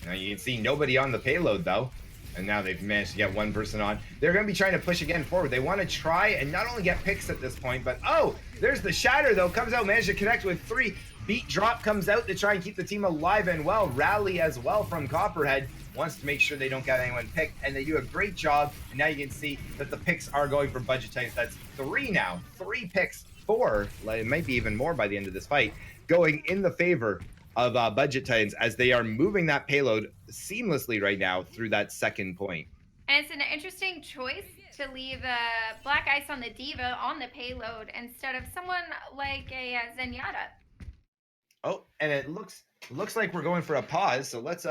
Now you can see nobody on the payload though. And now they've managed to get one person on. They're going to be trying to push again forward. They want to try and not only get picks at this point, but oh, there's the Shatter though. Comes out, managed to connect with 3. Beat Drop comes out to try and keep the team alive and well. Rally as well from Copperhead. Wants to make sure they don't get anyone picked. And they do a great job. And now you can see that the picks are going for Budget Titans. That's 3 now. 3 picks. 4. It might be even more by the end of this fight. Going in the favor of Budget Titans as they are moving that payload seamlessly right now through that second point. And it's an interesting choice to leave Black Ice on the Diva on the payload instead of someone like a Zenyatta. Oh, and it looks like we're going for a pause. So let's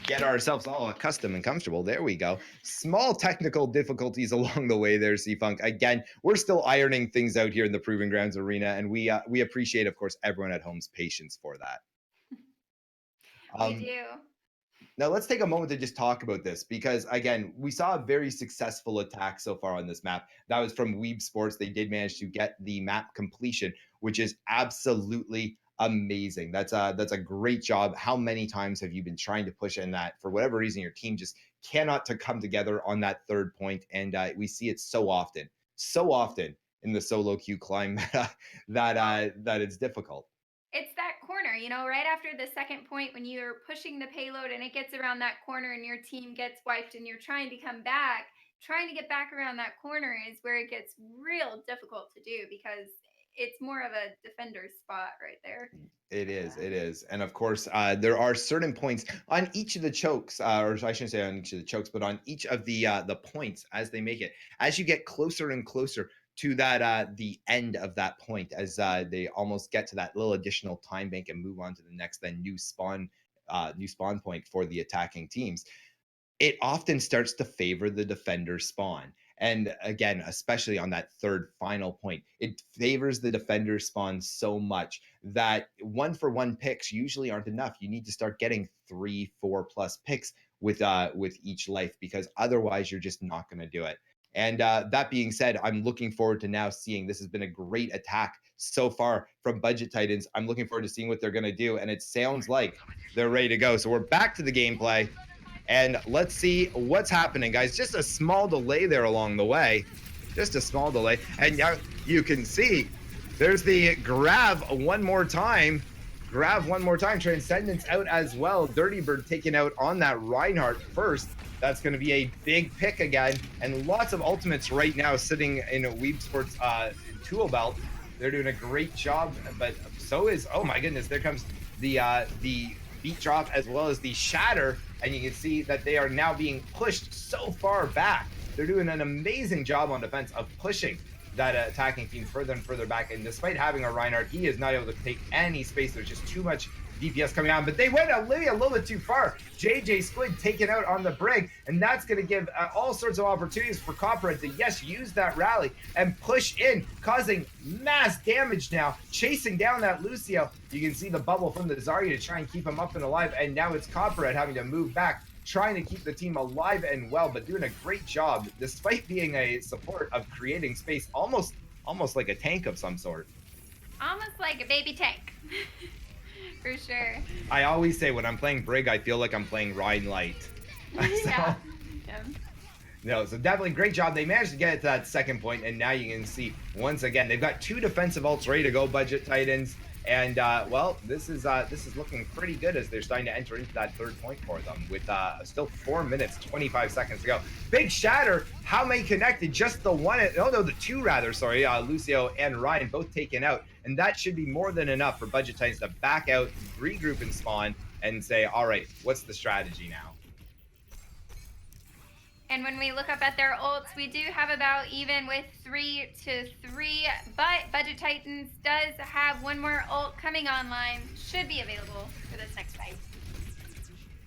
get ourselves all accustomed and comfortable. There we go. Small technical difficulties along the way there, C-Funk. Again, we're still ironing things out here in the Proving Grounds arena, and we appreciate, of course, everyone at home's patience for that. We do. Now let's take a moment to just talk about this because, again, we saw a very successful attack so far on this map. That was from WeebSports. They did manage to get the map completion, which is absolutely amazing. That's a great job. How many times have you been trying to push in that for whatever reason your team just cannot to come together on that third point? And we see it so often in the solo queue climb that it's difficult. It's that corner, you know, right after the second point when you're pushing the payload and it gets around that corner and your team gets wiped and you're trying to come back, trying to get back around that corner is where it gets real difficult to do because it's more of a defender's spot right there. It is. And of course, there are certain points on each of the chokes, or I shouldn't say on each of the chokes, but on each of the points as they make it. As you get closer and closer to that the end of that point, as they almost get to that little additional time bank and move on to the next then new spawn point for the attacking teams, it often starts to favor the defender spawn. And again, especially on that third final point, it favors the defender spawn so much that 1-for-1 picks usually aren't enough. You need to start getting 3-4 plus picks with each life, because otherwise you're just not going to do it. And that being said, I'm looking forward to now seeing, this has been a great attack so far from Budget Titans. I'm looking forward to seeing what they're going to do. And it sounds like they're ready to go. So we're back to the gameplay. And let's see what's happening, guys. Just a small delay there along the way. Just a small delay. And now you can see there's the grab one more time. Transcendence out as well. Dirty Bird taken out on that Reinhardt first. That's going to be a big pick again. And lots of ultimates right now sitting in a WeebSports tool belt. They're doing a great job. But so is, oh my goodness, there comes the beat drop as well as the shatter. And you can see that they are now being pushed so far back. They're doing an amazing job on defense of pushing that attacking team further and further back. And despite having a Reinhardt, he is not able to take any space. There's just too much DPS coming on, but they went a little bit too far. JJ Squid taken out on the brig, and that's going to give all sorts of opportunities for Copperhead to, yes, use that rally and push in, causing mass damage now, chasing down that Lucio. You can see the bubble from the Zarya to try and keep him up and alive, and now it's Copperhead having to move back trying to keep the team alive and well, but doing a great job, despite being a support, of creating space, almost like a tank of some sort. Almost like a baby tank. For sure. I always say when I'm playing Brig, I feel like I'm playing Rhine Light. Yeah. No, so definitely great job. They managed to get it to that second point, and now you can see once again they've got 2 defensive ults ready to go, Budget Titans, and well, this is looking pretty good as they're starting to enter into that third point for them with still 4 minutes 25 seconds to go. Big Shatter, how many connected? Just the one? No, the two rather. Sorry, Lucio and Ryan both taken out, and that should be more than enough for Budget Titans to back out, regroup, and spawn, and say, all right, what's the strategy now? And when we look up at their ults, we do have about even with 3-3, but Budget Titans does have one more ult coming online, should be available for this next fight.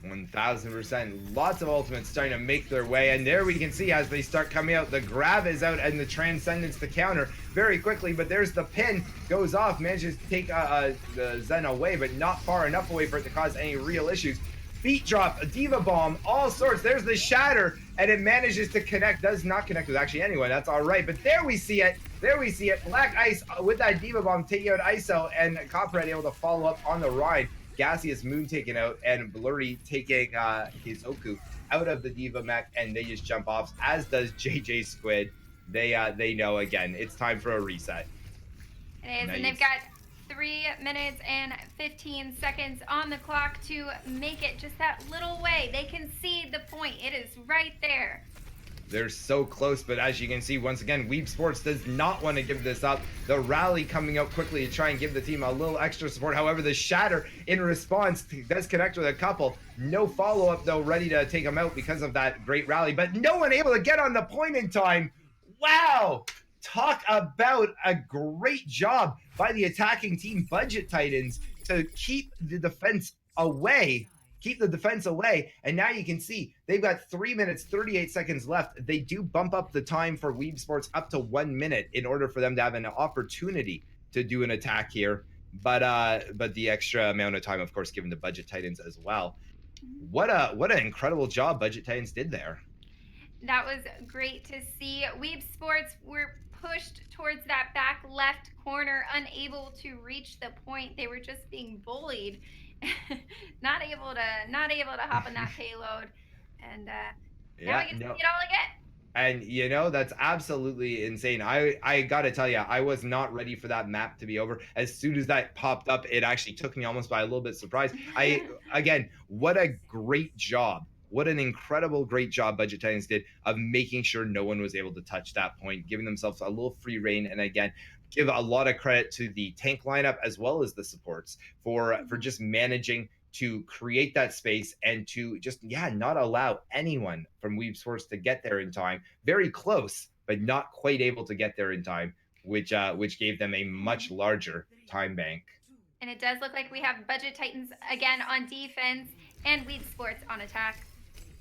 1000%. Lots of ultimates starting to make their way, and there we can see as they start coming out, the grab is out and the transcendence to counter very quickly, but there's the pin, goes off, manages to take the Zen away, but not far enough away for it to cause any real issues. Beat drop, a Diva Bomb, all sorts. There's the Shatter, and it manages to connect. Does not connect with actually anyone. That's all right. But there we see it. There we see it. Black Ice with that Diva Bomb taking out ISO, and Copperhead able to follow up on the ride. Gaseous Moon taken out, and Blurry taking Hizoku out of the Diva mech, and they just jump off, as does JJ Squid. They know again. It's time for a reset. It is, and they've got 3 minutes and 15 seconds on the clock to make it just that little way. They can see the point. It is right there. They're so close, but as you can see, once again, WeebSports does not want to give this up. The rally coming out quickly to try and give the team a little extra support. However, the Shatter in response does connect with a couple. No follow-up, though, ready to take them out because of that great rally, but no one able to get on the point in time. Wow! Talk about a great job by the attacking team, Budget Titans, to keep the defense away. And now you can see they've got 3 minutes 38 seconds left. They do bump up the time for WeebSports up to 1 minute in order for them to have an opportunity to do an attack here, but the extra amount of time, of course, given to Budget Titans as well. What an incredible job Budget Titans did there. That was great to see. WeebSports were pushed towards that back left corner, unable to reach the point. They were just being bullied, not able to hop on that payload, and now we get to see it all again. And you know, that's absolutely insane. I gotta tell you, I was not ready for that map to be over. As soon as that popped up, it actually took me almost by a little bit surprised. Again, what a great job. What an incredible, great job Budget Titans did of making sure no one was able to touch that point, giving themselves a little free reign. And again, give a lot of credit to the tank lineup as well as the supports for just managing to create that space and to just, not allow anyone from WeebSports to get there in time. Very close, but not quite able to get there in time, which gave them a much larger time bank. And it does look like we have Budget Titans again on defense and WeebSports on attack.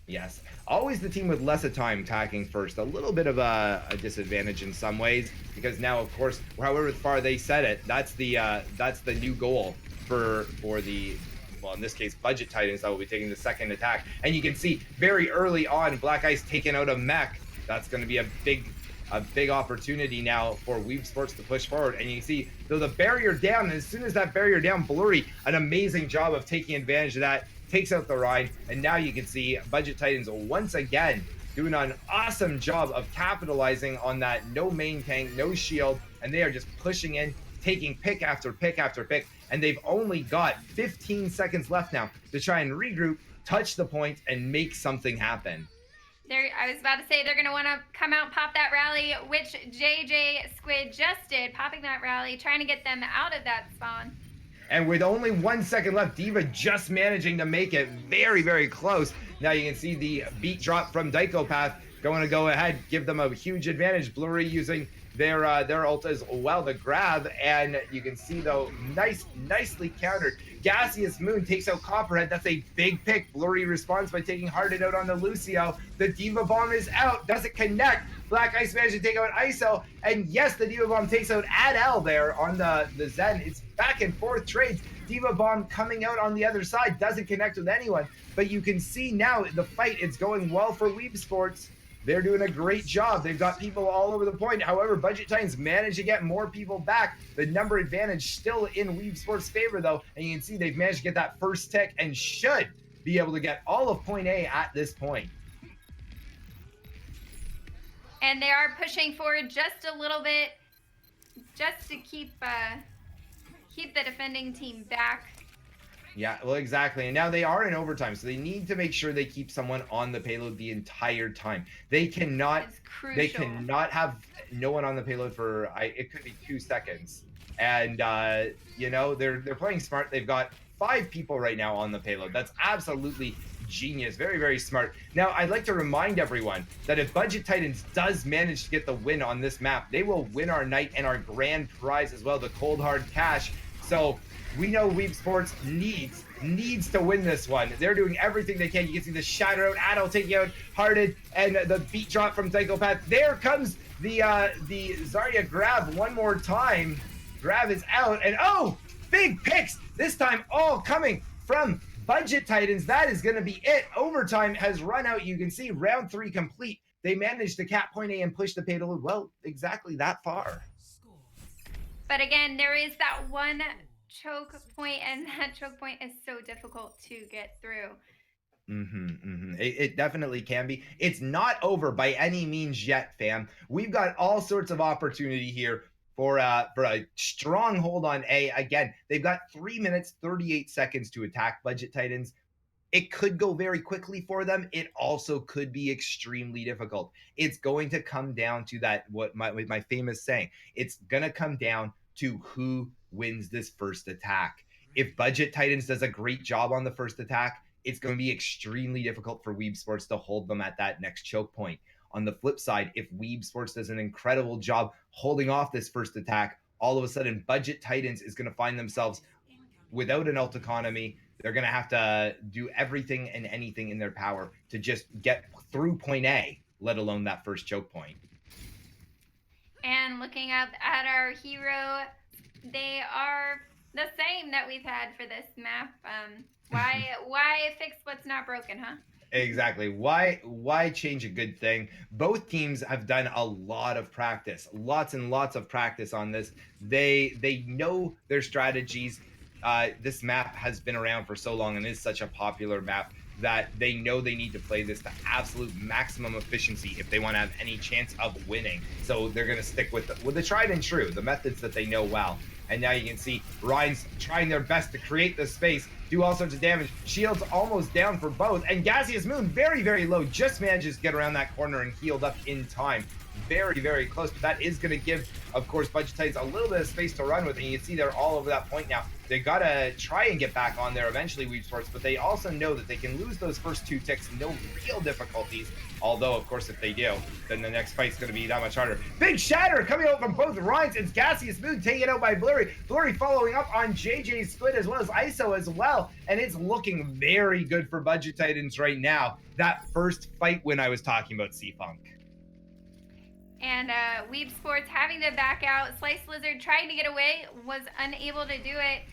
Yes, always the team with less of time attacking first. A little bit of a disadvantage in some ways, because now, of course, however far they set it, that's the new goal for the, well, in this case, Budget Titans that will be taking the second attack. And you can see very early on, Black Ice taking out a mech. That's going to be a big opportunity now for WeebSports to push forward. And you can see, though, the barrier down, and as soon as that barrier down, Blurry, an amazing job of taking advantage of that, takes out the ride, and now you can see Budget Titans once again doing an awesome job of capitalizing on that no main tank, no shield, and they are just pushing in, taking pick after pick after pick, and they've only got 15 seconds left now to try and regroup, touch the point, and make something happen. I was about to say they're going to want to come out, pop that rally, which JJ Squid just did, popping that rally, trying to get them out of that spawn. And with only 1 second left, Diva just managing to make it very, very close. Now you can see the beat drop from Dykopath going to go ahead, give them a huge advantage. Blurry using their ult as well to grab, and you can see, though, nicely countered. Gaseous Moon takes out Copperhead. That's a big pick. Blurry responds by taking Hearted out on the Lucio. The Diva Bomb is out. Doesn't connect. Black Ice managed to take out ISO, and yes, the Diva Bomb takes out Adele there on the Zen. It's back and forth trades. Diva Bomb coming out on the other side, doesn't connect with anyone. But you can see now the fight, it's going well for WeebSports. They're doing a great job. They've got people all over the point. However, Budget Titans managed to get more people back. The number advantage still in WeebSports' favor, though. And you can see they've managed to get that first tick and should be able to get all of point A at this point. And they are pushing forward just a little bit, just to keep the defending team back. Yeah, well, exactly. And now they are in overtime, so they need to make sure they keep someone on the payload the entire time. They cannot have no one on the payload for it could be 2 seconds. And you know, they're playing smart. They've got 5 people right now on the payload. That's absolutely genius. Very, very smart. Now, I'd like to remind everyone that if Budget Titans does manage to get the win on this map, they will win our night and our grand prize as well, the cold hard cash. So we know WeebSports needs to win this one. They're doing everything they can. You can see the shatter out, Adel taking out Hearted, and the beat drop from Psychopath. There comes the Zarya grab one more time. Grab is out, and oh, big picks. This time all coming from Budget Titans. That is going to be it. Overtime has run out. You can see round 3 complete. They managed to cap point A and push the payload, well, exactly that far. But again, there is that one choke point, and that choke point is so difficult to get through. It definitely can be. It's not over by any means yet, fam. We've got all sorts of opportunity here for a stronghold on A. Again, they've got 3 minutes 38 seconds to attack Budget Titans. It could go very quickly for them. It also could be extremely difficult. It's going to come down to that, what my famous saying. It's going to come down to who wins this first attack. If Budget Titans does a great job on the first attack, it's going to be extremely difficult for WeebSports to hold them at that next choke point. On the flip side, if WeebSports does an incredible job holding off this first attack, all of a sudden Budget Titans is going to find themselves without an ult economy. They're going to have to do everything and anything in their power to just get through point A, let alone that first choke point. And looking up at our hero, they are the same that we've had for this map. Why fix what's not broken, huh? Exactly. Why change a good thing? Both teams have done a lot of practice, lots and lots of practice on this. They know their strategies. This map has been around for so long and is such a popular map that they know they need to play this to absolute maximum efficiency if they want to have any chance of winning. So they're going to stick with the tried and true, the methods that they know well. And now you can see Ryan's trying their best to create the space, do all sorts of damage. Shields almost down for both. And Gaseous Moon, very, very low, just manages to get around that corner and healed up in time. Very, very close. But that is going to give, of course, Budget Titans a little bit of space to run with. And you can see they're all over that point now. They got to try and get back on there eventually, WeebSports, but they also know that they can lose those first 2 ticks, no real difficulties. Although, of course, if they do, then the next fight's going to be that much harder. Big shatter coming out from both Ryans. It's Gaseous Moon taken out by Blurry. Blurry following up on JJ's Squid as well as ISO as well. And it's looking very good for Budget Titans right now. That first fight win I was talking about, C-Funk. And WeebSports having to back out. Slice Lizard trying to get away, was unable to do it.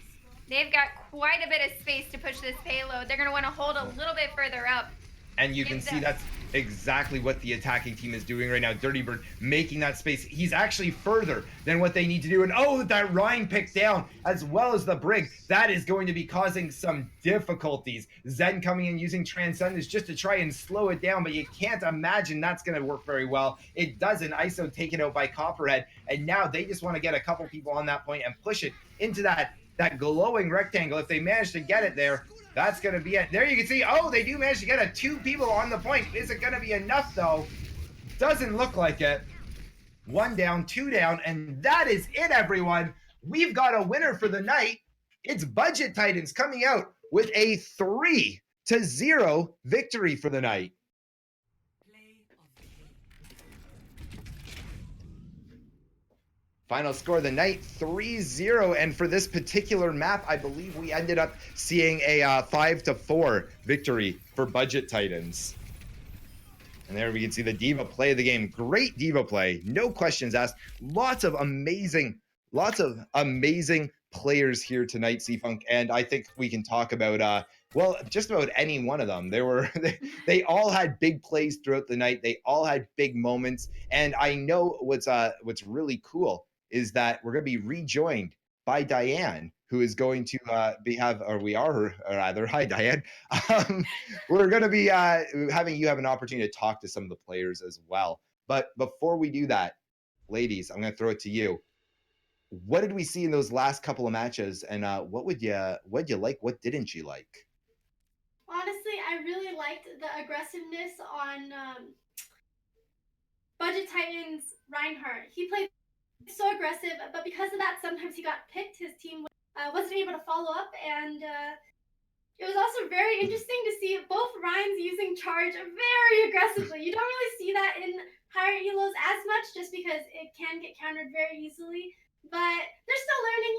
They've got quite a bit of space to push this payload. They're going to want to hold a little bit further up. And you can see that's exactly what the attacking team is doing right now. Dirty Bird making that space. He's actually further than what they need to do. And oh, that Ryan picked down as well as the Brig. That is going to be causing some difficulties. Zen coming in using Transcendence just to try and slow it down, but you can't imagine that's going to work very well. It doesn't. ISO taken out by Copperhead. And now they just want to get a couple people on that point and push it into that glowing rectangle. If they manage to get it there, that's going to be it. There you can see, oh, they do manage to get 2 people on the point. Is it going to be enough, though? Doesn't look like it. 1 down, 2 down, and that is it, everyone. We've got a winner for the night. It's Budget Titans coming out with a 3-0 victory for the night. Final score of the night, 3-0. And for this particular map, I believe we ended up seeing a 5-4 victory for Budget Titans. And there we can see the Diva play of the game. Great Diva play, no questions asked. Lots of amazing players here tonight, C-Funk, and I think we can talk about well, just about any one of them. There were they all had big plays throughout the night. They all had big moments, and I know what's really cool is that we're going to be rejoined by Diane, who is going to be have or we are her or rather. Hi, Diane. Um, we're going to be having you have an opportunity to talk to some of the players as well. But before we do that, ladies, I'm going to throw it to you. What did we see in those last couple of matches, and what'd you like? What didn't you like? Honestly, I really liked the aggressiveness on Budget Titans Reinhardt. He played so aggressive, but because of that, sometimes he got picked. His team wasn't able to follow up, and it was also very interesting to see both Ryans using charge very aggressively. You don't really see that in higher elos as much, just because it can get countered very easily. But they're still learning.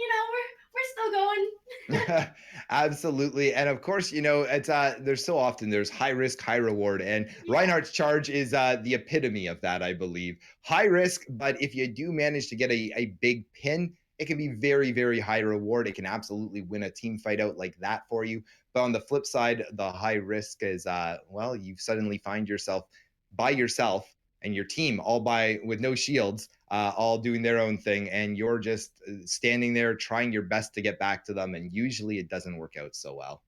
We're still going. Absolutely, and of course, it's there's so often there's high risk, high reward, and Yeah. Reinhardt's charge is the epitome of that, I believe. High risk, but if you do manage to get a big pin, it can be very, very high reward. It can absolutely win a team fight out like that for you. But on the flip side, the high risk is well, you suddenly find yourself by yourself and your team all by with no shields, all doing their own thing, and you're just standing there trying your best to get back to them, and usually it doesn't work out so well.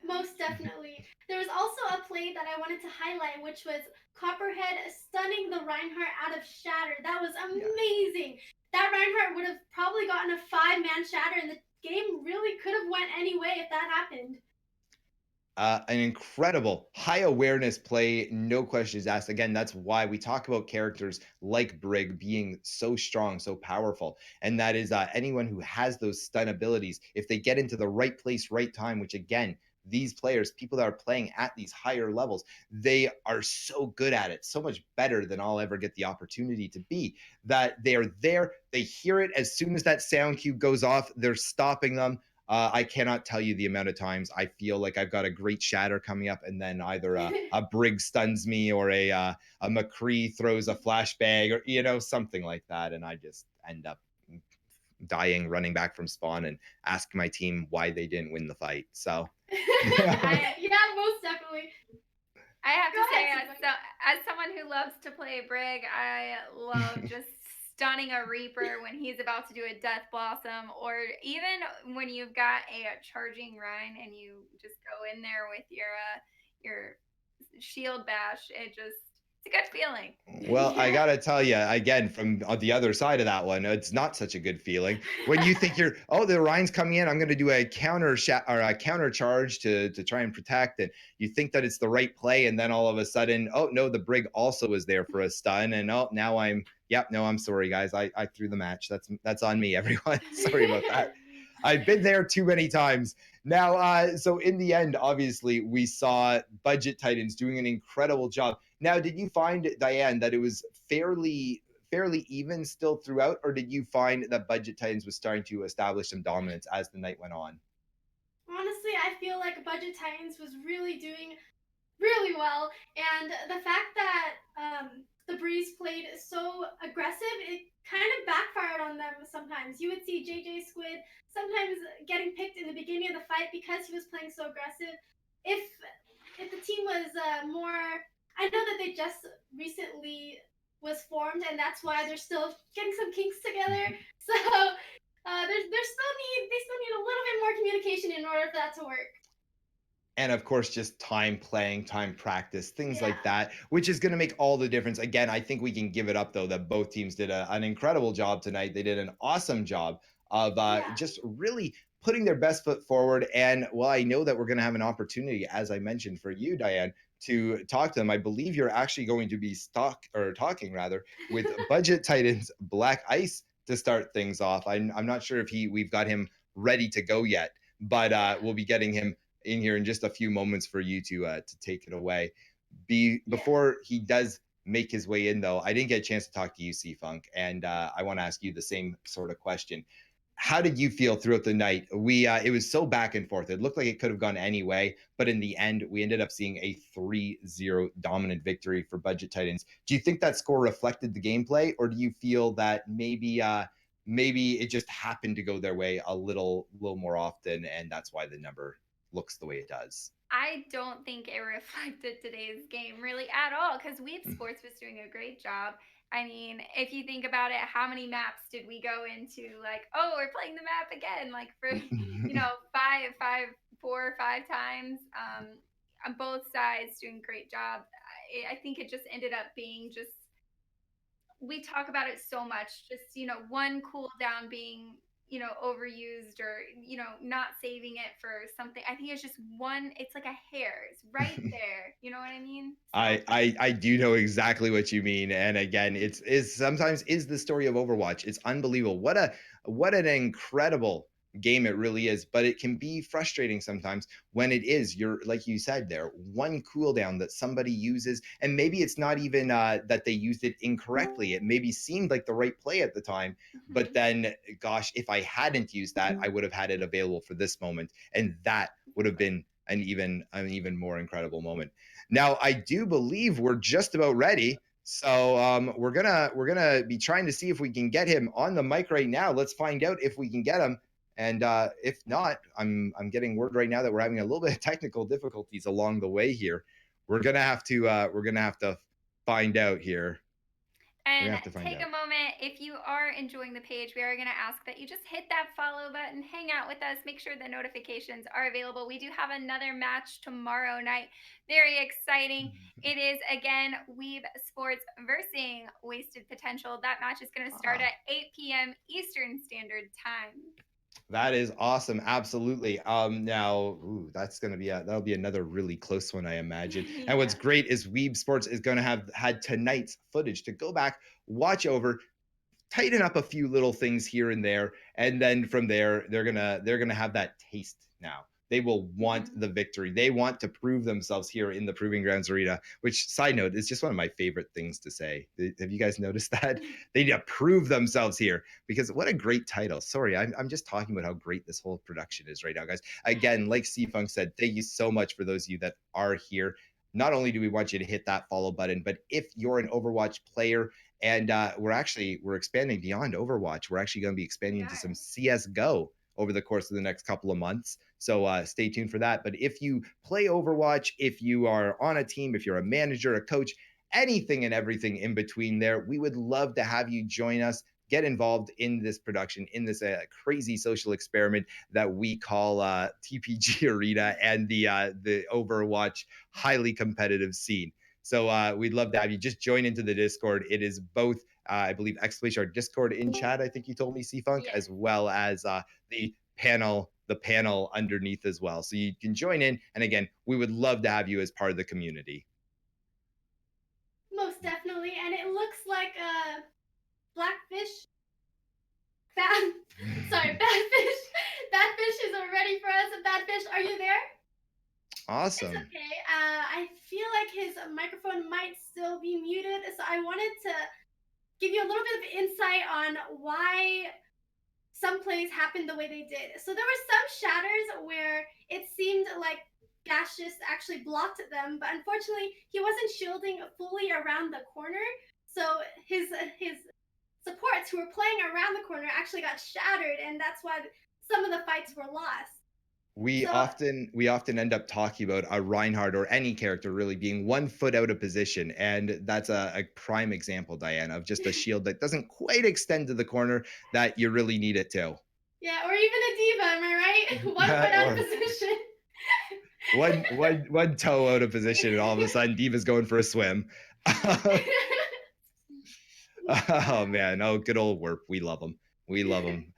Most definitely. There was also a play that I wanted to highlight, which was Copperhead stunning the Reinhardt out of Shatter. That was amazing. Yeah. That Reinhardt would have probably gotten a 5-man Shatter, and the game really could have went any way if that happened. An incredible high awareness play, no questions asked. Again, that's why we talk about characters like Brig being so strong, so powerful. And that is anyone who has those stun abilities, if they get into the right place, right time, which again, these players, people that are playing at these higher levels, they are so good at it, so much better than I'll ever get the opportunity to be, that they are there. They hear it as soon as that sound cue goes off, they're stopping them. I cannot tell you the amount of times I feel like I've got a great Shatter coming up, and then either a Brig stuns me or a McCree throws a flashbang or something like that, and I just end up dying, running back from spawn, and ask my team why they didn't win the fight. So, yeah, most definitely. I have to say, as someone who loves to play Brig, I love just stunning a Reaper when he's about to do a Death Blossom, or even when you've got a charging Rhine and you just go in there with your shield bash. It's a good feeling. Well, I gotta tell you again, from the other side of that one, it's not such a good feeling when you think the Ryan's coming in, I'm going to do a counter or a counter charge to try and protect, and you think that it's the right play, and then all of a sudden, oh no, the Brig also is there for a stun, and now I'm sorry guys, I threw the match. That's on me, everyone. Sorry about that. I've been there too many times. Now, so in the end, obviously, we saw Budget Titans doing an incredible job. Now, did you find, Diane, that it was fairly even still throughout, or did you find that Budget Titans was starting to establish some dominance as the night went on? Honestly, I feel like Budget Titans was really doing really well, and the fact that the Breeze played so aggressive, it kind of backfired on them sometimes. You would see JJ Squid sometimes getting picked in the beginning of the fight because he was playing so aggressive. If the team was more, I know that they just recently was formed, and that's why they're still getting some kinks together. So they still need a little bit more communication in order for that to work. And of course, just time playing, time practice, things like that, which is going to make all the difference. Again, I think we can give it up, though, that both teams did an incredible job tonight. They did an awesome job of just really putting their best foot forward. And well, I know that we're going to have an opportunity, as I mentioned, for you, Diane, to talk to them. I believe you're actually going to be talking rather with Budget Titans Black Ice to start things off. I'm not sure if we've got him ready to go yet, but we'll be getting him in here in just a few moments for you to take it away. Before he does make his way in, though, I didn't get a chance to talk to you, C-Funk, and I want to ask you the same sort of question. How did you feel throughout the night? It was so back and forth. It looked like it could have gone any way, but in the end, we ended up seeing a 3-0 dominant victory for Budget Titans. Do you think that score reflected the gameplay, or do you feel that maybe maybe it just happened to go their way a little more often, and that's why the number looks the way it does. I don't think it reflected today's game really at all because WeebSports was doing a great job. I mean, if you think about it, how many maps did we go into? Like, oh, we're playing the map again, like for four or five times. On both sides, doing a great job. I think it just ended up being just we talk about it so much. Just one cooldown being overused or not saving it for something. I think it's just one. It's like a hair. It's right there. You know what I mean? So I do know exactly what you mean, and again, it's is sometimes is the story of Overwatch. It's unbelievable. What an incredible game it really is, but it can be frustrating sometimes when it is you're like you said there, one cooldown that somebody uses, and maybe it's not even that they used it incorrectly. It maybe seemed like the right play at the time, but then gosh, if I hadn't used that, I would have had it available for this moment, and that would have been an even more incredible moment. Now, I do believe we're just about ready. So we're gonna be trying to see if we can get him on the mic right now. Let's find out if we can get him. And if not, I'm getting word right now that we're having a little bit of technical difficulties along the way here. We're gonna have to find out here. And take a moment. If you are enjoying the page, we are going to ask that you just hit that follow button, hang out with us, make sure the notifications are available. We do have another match tomorrow night. Very exciting. It is, again, Weeb Sports versus Wasted Potential. That match is going to start at 8 p.m. Eastern Standard Time. That is awesome. Absolutely. Now, that'll be another really close one, I imagine. And what's great is Weeb Sports is going to have had tonight's footage to go back, watch over, tighten up a few little things here and there, and then from there they're gonna have that taste now. They will want the victory. They want to prove themselves here in the Proving Grounds Arena, which, side note, is just one of my favorite things to say. Have you guys noticed that? They need to prove themselves here because what a great title. Sorry, I'm just talking about how great this whole production is right now, guys. Again, like C-Funk said, thank you so much for those of you that are here. Not only do we want you to hit that follow button, but if you're an Overwatch player, and we're expanding beyond Overwatch. We're actually going to be expanding into some CS:GO over the course of the next couple of months. So stay tuned for that. But if you play Overwatch, if you are on a team, if you're a manager, a coach, anything and everything in between there, we would love to have you join us. Get involved in this production, in this crazy social experiment that we call TPG Arena and the Overwatch highly competitive scene. So we'd love to have you just join into the Discord. It is both, I believe, our Discord in chat. I think you told me, C-Funk, as well as the panel underneath as well. So you can join in. And again, we would love to have you as part of the community. Most definitely. And it looks like a blackfish. Badfish. Badfish is ready for us. Badfish, are you there? Awesome. It's okay. I feel like his microphone might still be muted, so I wanted to give you a little bit of insight on why some plays happened the way they did. So there were some shatters where it seemed like Gaseous actually blocked them, but unfortunately he wasn't shielding fully around the corner. So his supports who were playing around the corner actually got shattered, and that's why some of the fights were lost. We often end up talking about a Reinhardt or any character really being 1 foot out of position, and that's a prime example, Diana, of just a shield that doesn't quite extend to the corner that you really need it to. Yeah, or even a diva, am I right? 1 foot out of position. one toe out of position, and all of a sudden Diva's going for a swim. Oh man, good old Werp. We love him. We love him.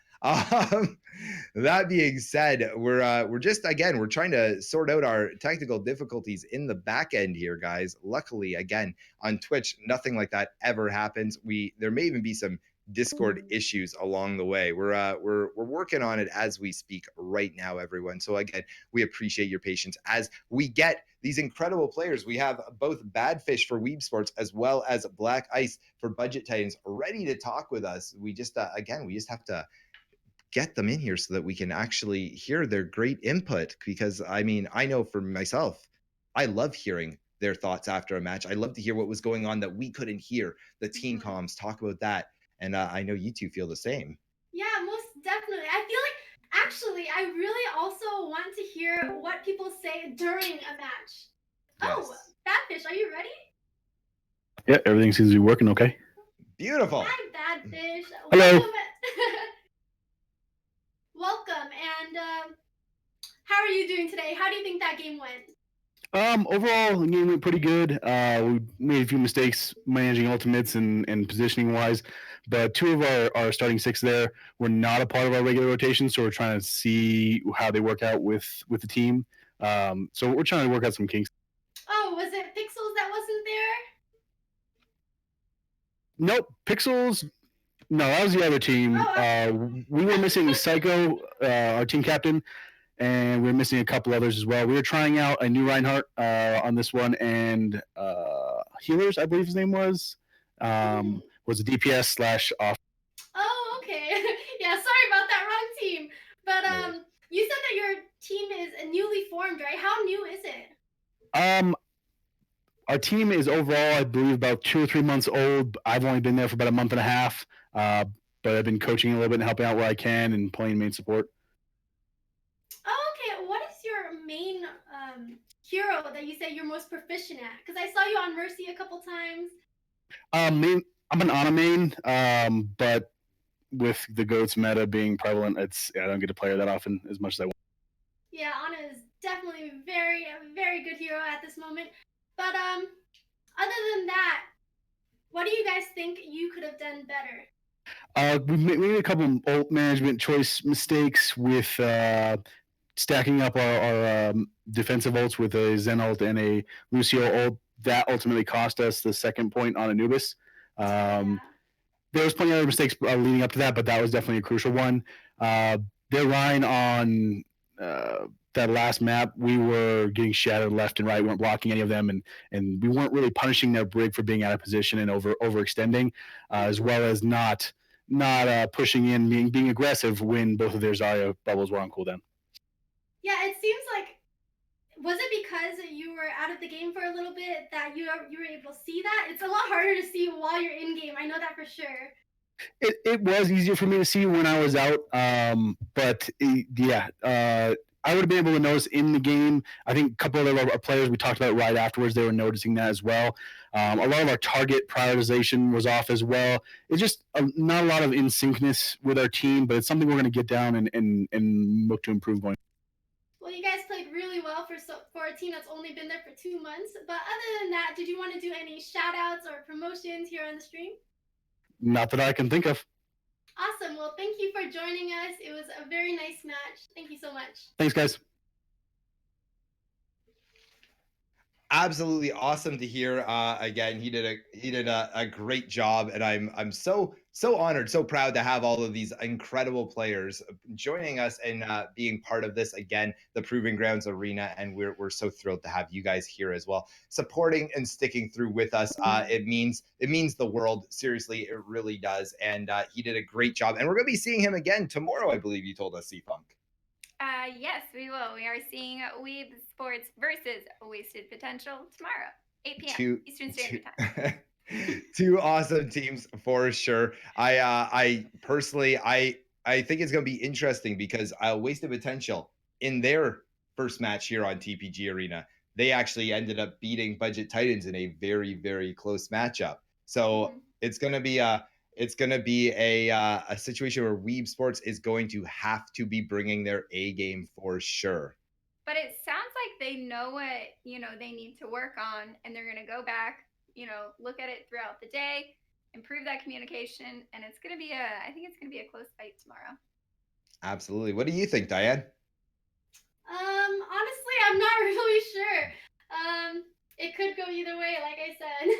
That being said, we're just we're trying to sort out our technical difficulties in the back end here, guys. Luckily, again, on Twitch, nothing like that ever happens. There may even be some Discord issues along the way. We're working on it as we speak right now, everyone. So again, we appreciate your patience as we get these incredible players. We have both Badfish for WeebSports as well as Black Ice for Budget Titans ready to talk with us. We just we just have to get them in here so that we can actually hear their great input, because I mean, I know for myself, I love hearing their thoughts after a match. I love to hear what was going on that we couldn't hear, the team comms, talk about that. And I know you two feel the same. actually, I really also want to hear what people say during a match. Oh, Yes. Badfish, are you ready? Yeah, everything seems to be working okay. Beautiful. Hi, Badfish. Hello. Welcome. Welcome. And how are you doing today? How do you think that game went? Overall, the game went pretty good. We made a few mistakes managing ultimates and positioning wise, but two of our starting six there were not a part of our regular rotation, so we're trying to see how they work out with the team. So we're trying to work out some kinks. Oh, was it Pixels that wasn't there? Nope, Pixels. No, that was the other team. We were missing Psycho, our team captain, and we were missing a couple others as well. We were trying out a new Reinhardt on this one, and Healers, I believe his name was a DPS slash off. Oh, okay. Yeah, sorry about that, wrong team. But you said that your team is newly formed, right? How new is it? Our team is overall, I believe, about 2 or 3 months old. I've only been there for about a month and a half, but I've been coaching a little bit and helping out where I can and playing main support. Oh, okay. What is your main hero that you say you're most proficient at? Because I saw you on Mercy a couple times. I'm an Ana main, but with the GOATS meta being prevalent, I don't get to play her that often as much as I want. Yeah, Ana is definitely a very good hero at this moment. But other than that, what do you guys think you could have done better? We made a couple ult management choice mistakes with stacking up our defensive ults with a Zen ult and a Lucio ult. That ultimately cost us the second point on Anubis. There was plenty of other mistakes leading up to that, but that was definitely a crucial one. Their Rhine on that last map, we were getting shattered left and right. We weren't blocking any of them, and we weren't really punishing their Brig for being out of position and overextending, as well as not pushing in, being aggressive when both of their Zarya bubbles were on cooldown. Yeah, it seems like, was it because you were out of the game for a little bit that you were able to see that? It's a lot harder to see while you're in game. I know that for sure. It was easier for me to see when I was out, but I would have been able to notice in the game. I think a couple of our players we talked about right afterwards, they were noticing that as well. A lot of our target prioritization was off as well. It's just not a lot of in syncness with our team, but it's something we're going to get down and look to improve going. Well, you guys played really well for a team that's only been there for 2 months. But other than that, did you want to do any shout outs or promotions here on the stream? Not that I can think of. Awesome. Well, thank you for joining us. It was a very nice match. Thank you so much. Thanks, guys. Absolutely awesome to hear. Again, he did a great job, and I'm so honored, so proud to have all of these incredible players joining us and being part of this again, the Proving Grounds Arena, and we're so thrilled to have you guys here as well, supporting and sticking through with us. It means the world. Seriously, it really does. And he did a great job, and we're gonna be seeing him again tomorrow, I believe you told us, C-Funk. Yes, we will. We are seeing WeebSports versus Wasted Potential tomorrow, 8 p.m. Eastern Standard Time. Two awesome teams for sure. I personally, I think it's going to be interesting because Wasted Potential in their first match here on TPG Arena, they actually ended up beating Budget Titans in a very close matchup. So it's going to be a situation where WeebSports is going to have to be bringing their A game for sure. But it sounds like they know what they need to work on, and they're going to go back, look at it throughout the day, improve that communication, and it's going to be I think it's going to be a close fight tomorrow. Absolutely. What do you think, Diane? Honestly, I'm not really sure. It could go either way, like I said.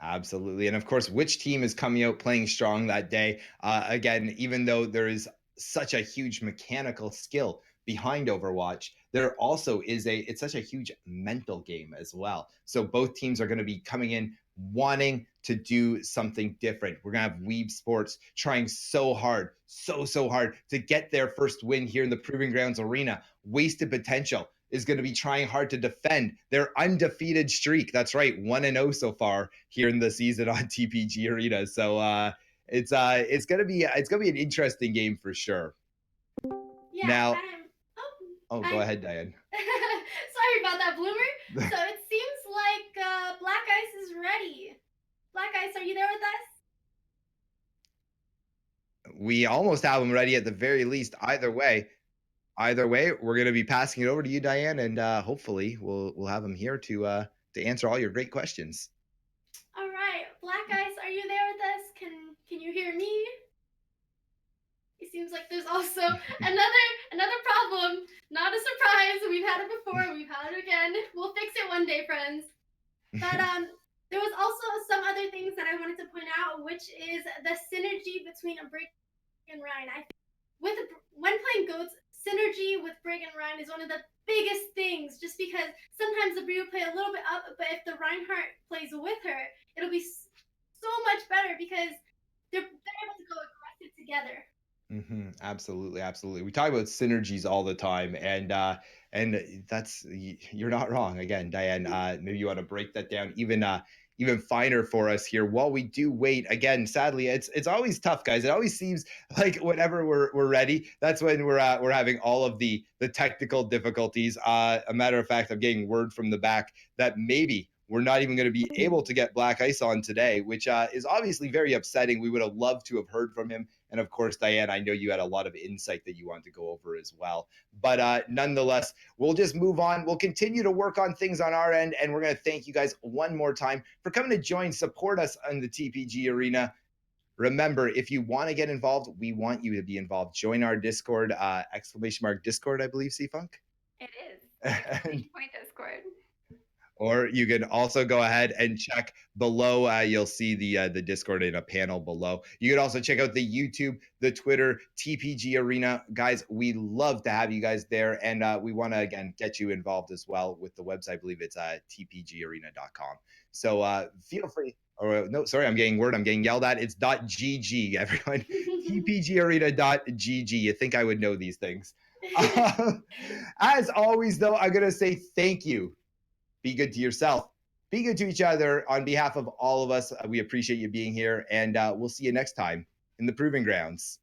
Absolutely. And of course, which team is coming out playing strong that day? Again, even though there is such a huge mechanical skill behind Overwatch, there also is it's such a huge mental game as well. So both teams are going to be coming in wanting to do something different. We're going to have WeebSports trying so hard to get their first win here in the Proving Grounds Arena. Wasted Potential is going to be trying hard to defend their undefeated streak. That's right, 1-0 so far here in the season on TPG Arena. So it's going to be an interesting game for sure. Yeah, Yeah, Now, oh, go ahead, Diane. Sorry about that, Bloomer. So it seems like Black Ice is ready. Black Ice, are you there with us? We almost have him ready at the very least. Either way, we're going to be passing it over to you, Diane, and hopefully we'll have him here to answer all your great questions. All right, Black Ice, are you there with us? Can you hear me? It seems like there's also another problem. Not a surprise. We've had it before. We've had it again. We'll fix it one day, friends. But there was also some other things that I wanted to point out, which is the synergy between a Brig and Ryan. I think when playing goats, synergy with Brig and Ryan is one of the biggest things. Just because sometimes the Brig will play a little bit up, but if the Reinhardt plays with her, it'll be so much better because they're able to go aggressive together. Absolutely. We talk about synergies all the time, and that's, you're not wrong. Again, Diane, maybe you want to break that down even finer for us here while we do wait. Again, sadly, it's always tough, guys. It always seems like whenever we're ready, that's when we're having all of the technical difficulties. A matter of fact, I'm getting word from the back that maybe we're not even going to be able to get Black Ice on today, which is obviously very upsetting. We would have loved to have heard from him. And of course, Diane, I know you had a lot of insight that you want to go over as well. But nonetheless, we'll just move on. We'll continue to work on things on our end. And we're going to thank you guys one more time for coming to support us in the TPG arena. Remember, if you want to get involved, we want you to be involved. Join our Discord, !Discord, I believe, C-Funk? It is. Discord. Or you can also go ahead and check below. You'll see the Discord in a panel below. You can also check out the YouTube, the Twitter, TPG Arena. Guys, we love to have you guys there. And we want to, again, get you involved as well with the website. I believe it's tpgarena.com. So feel free. Or no, sorry, I'm getting yelled at. It's .gg, everyone. tpgarena.gg. You think I would know these things. As always, though, I'm going to say thank you. Be good to yourself. Be good to each other. On behalf of all of us, we appreciate you being here, and we'll see you next time in the Proving Grounds.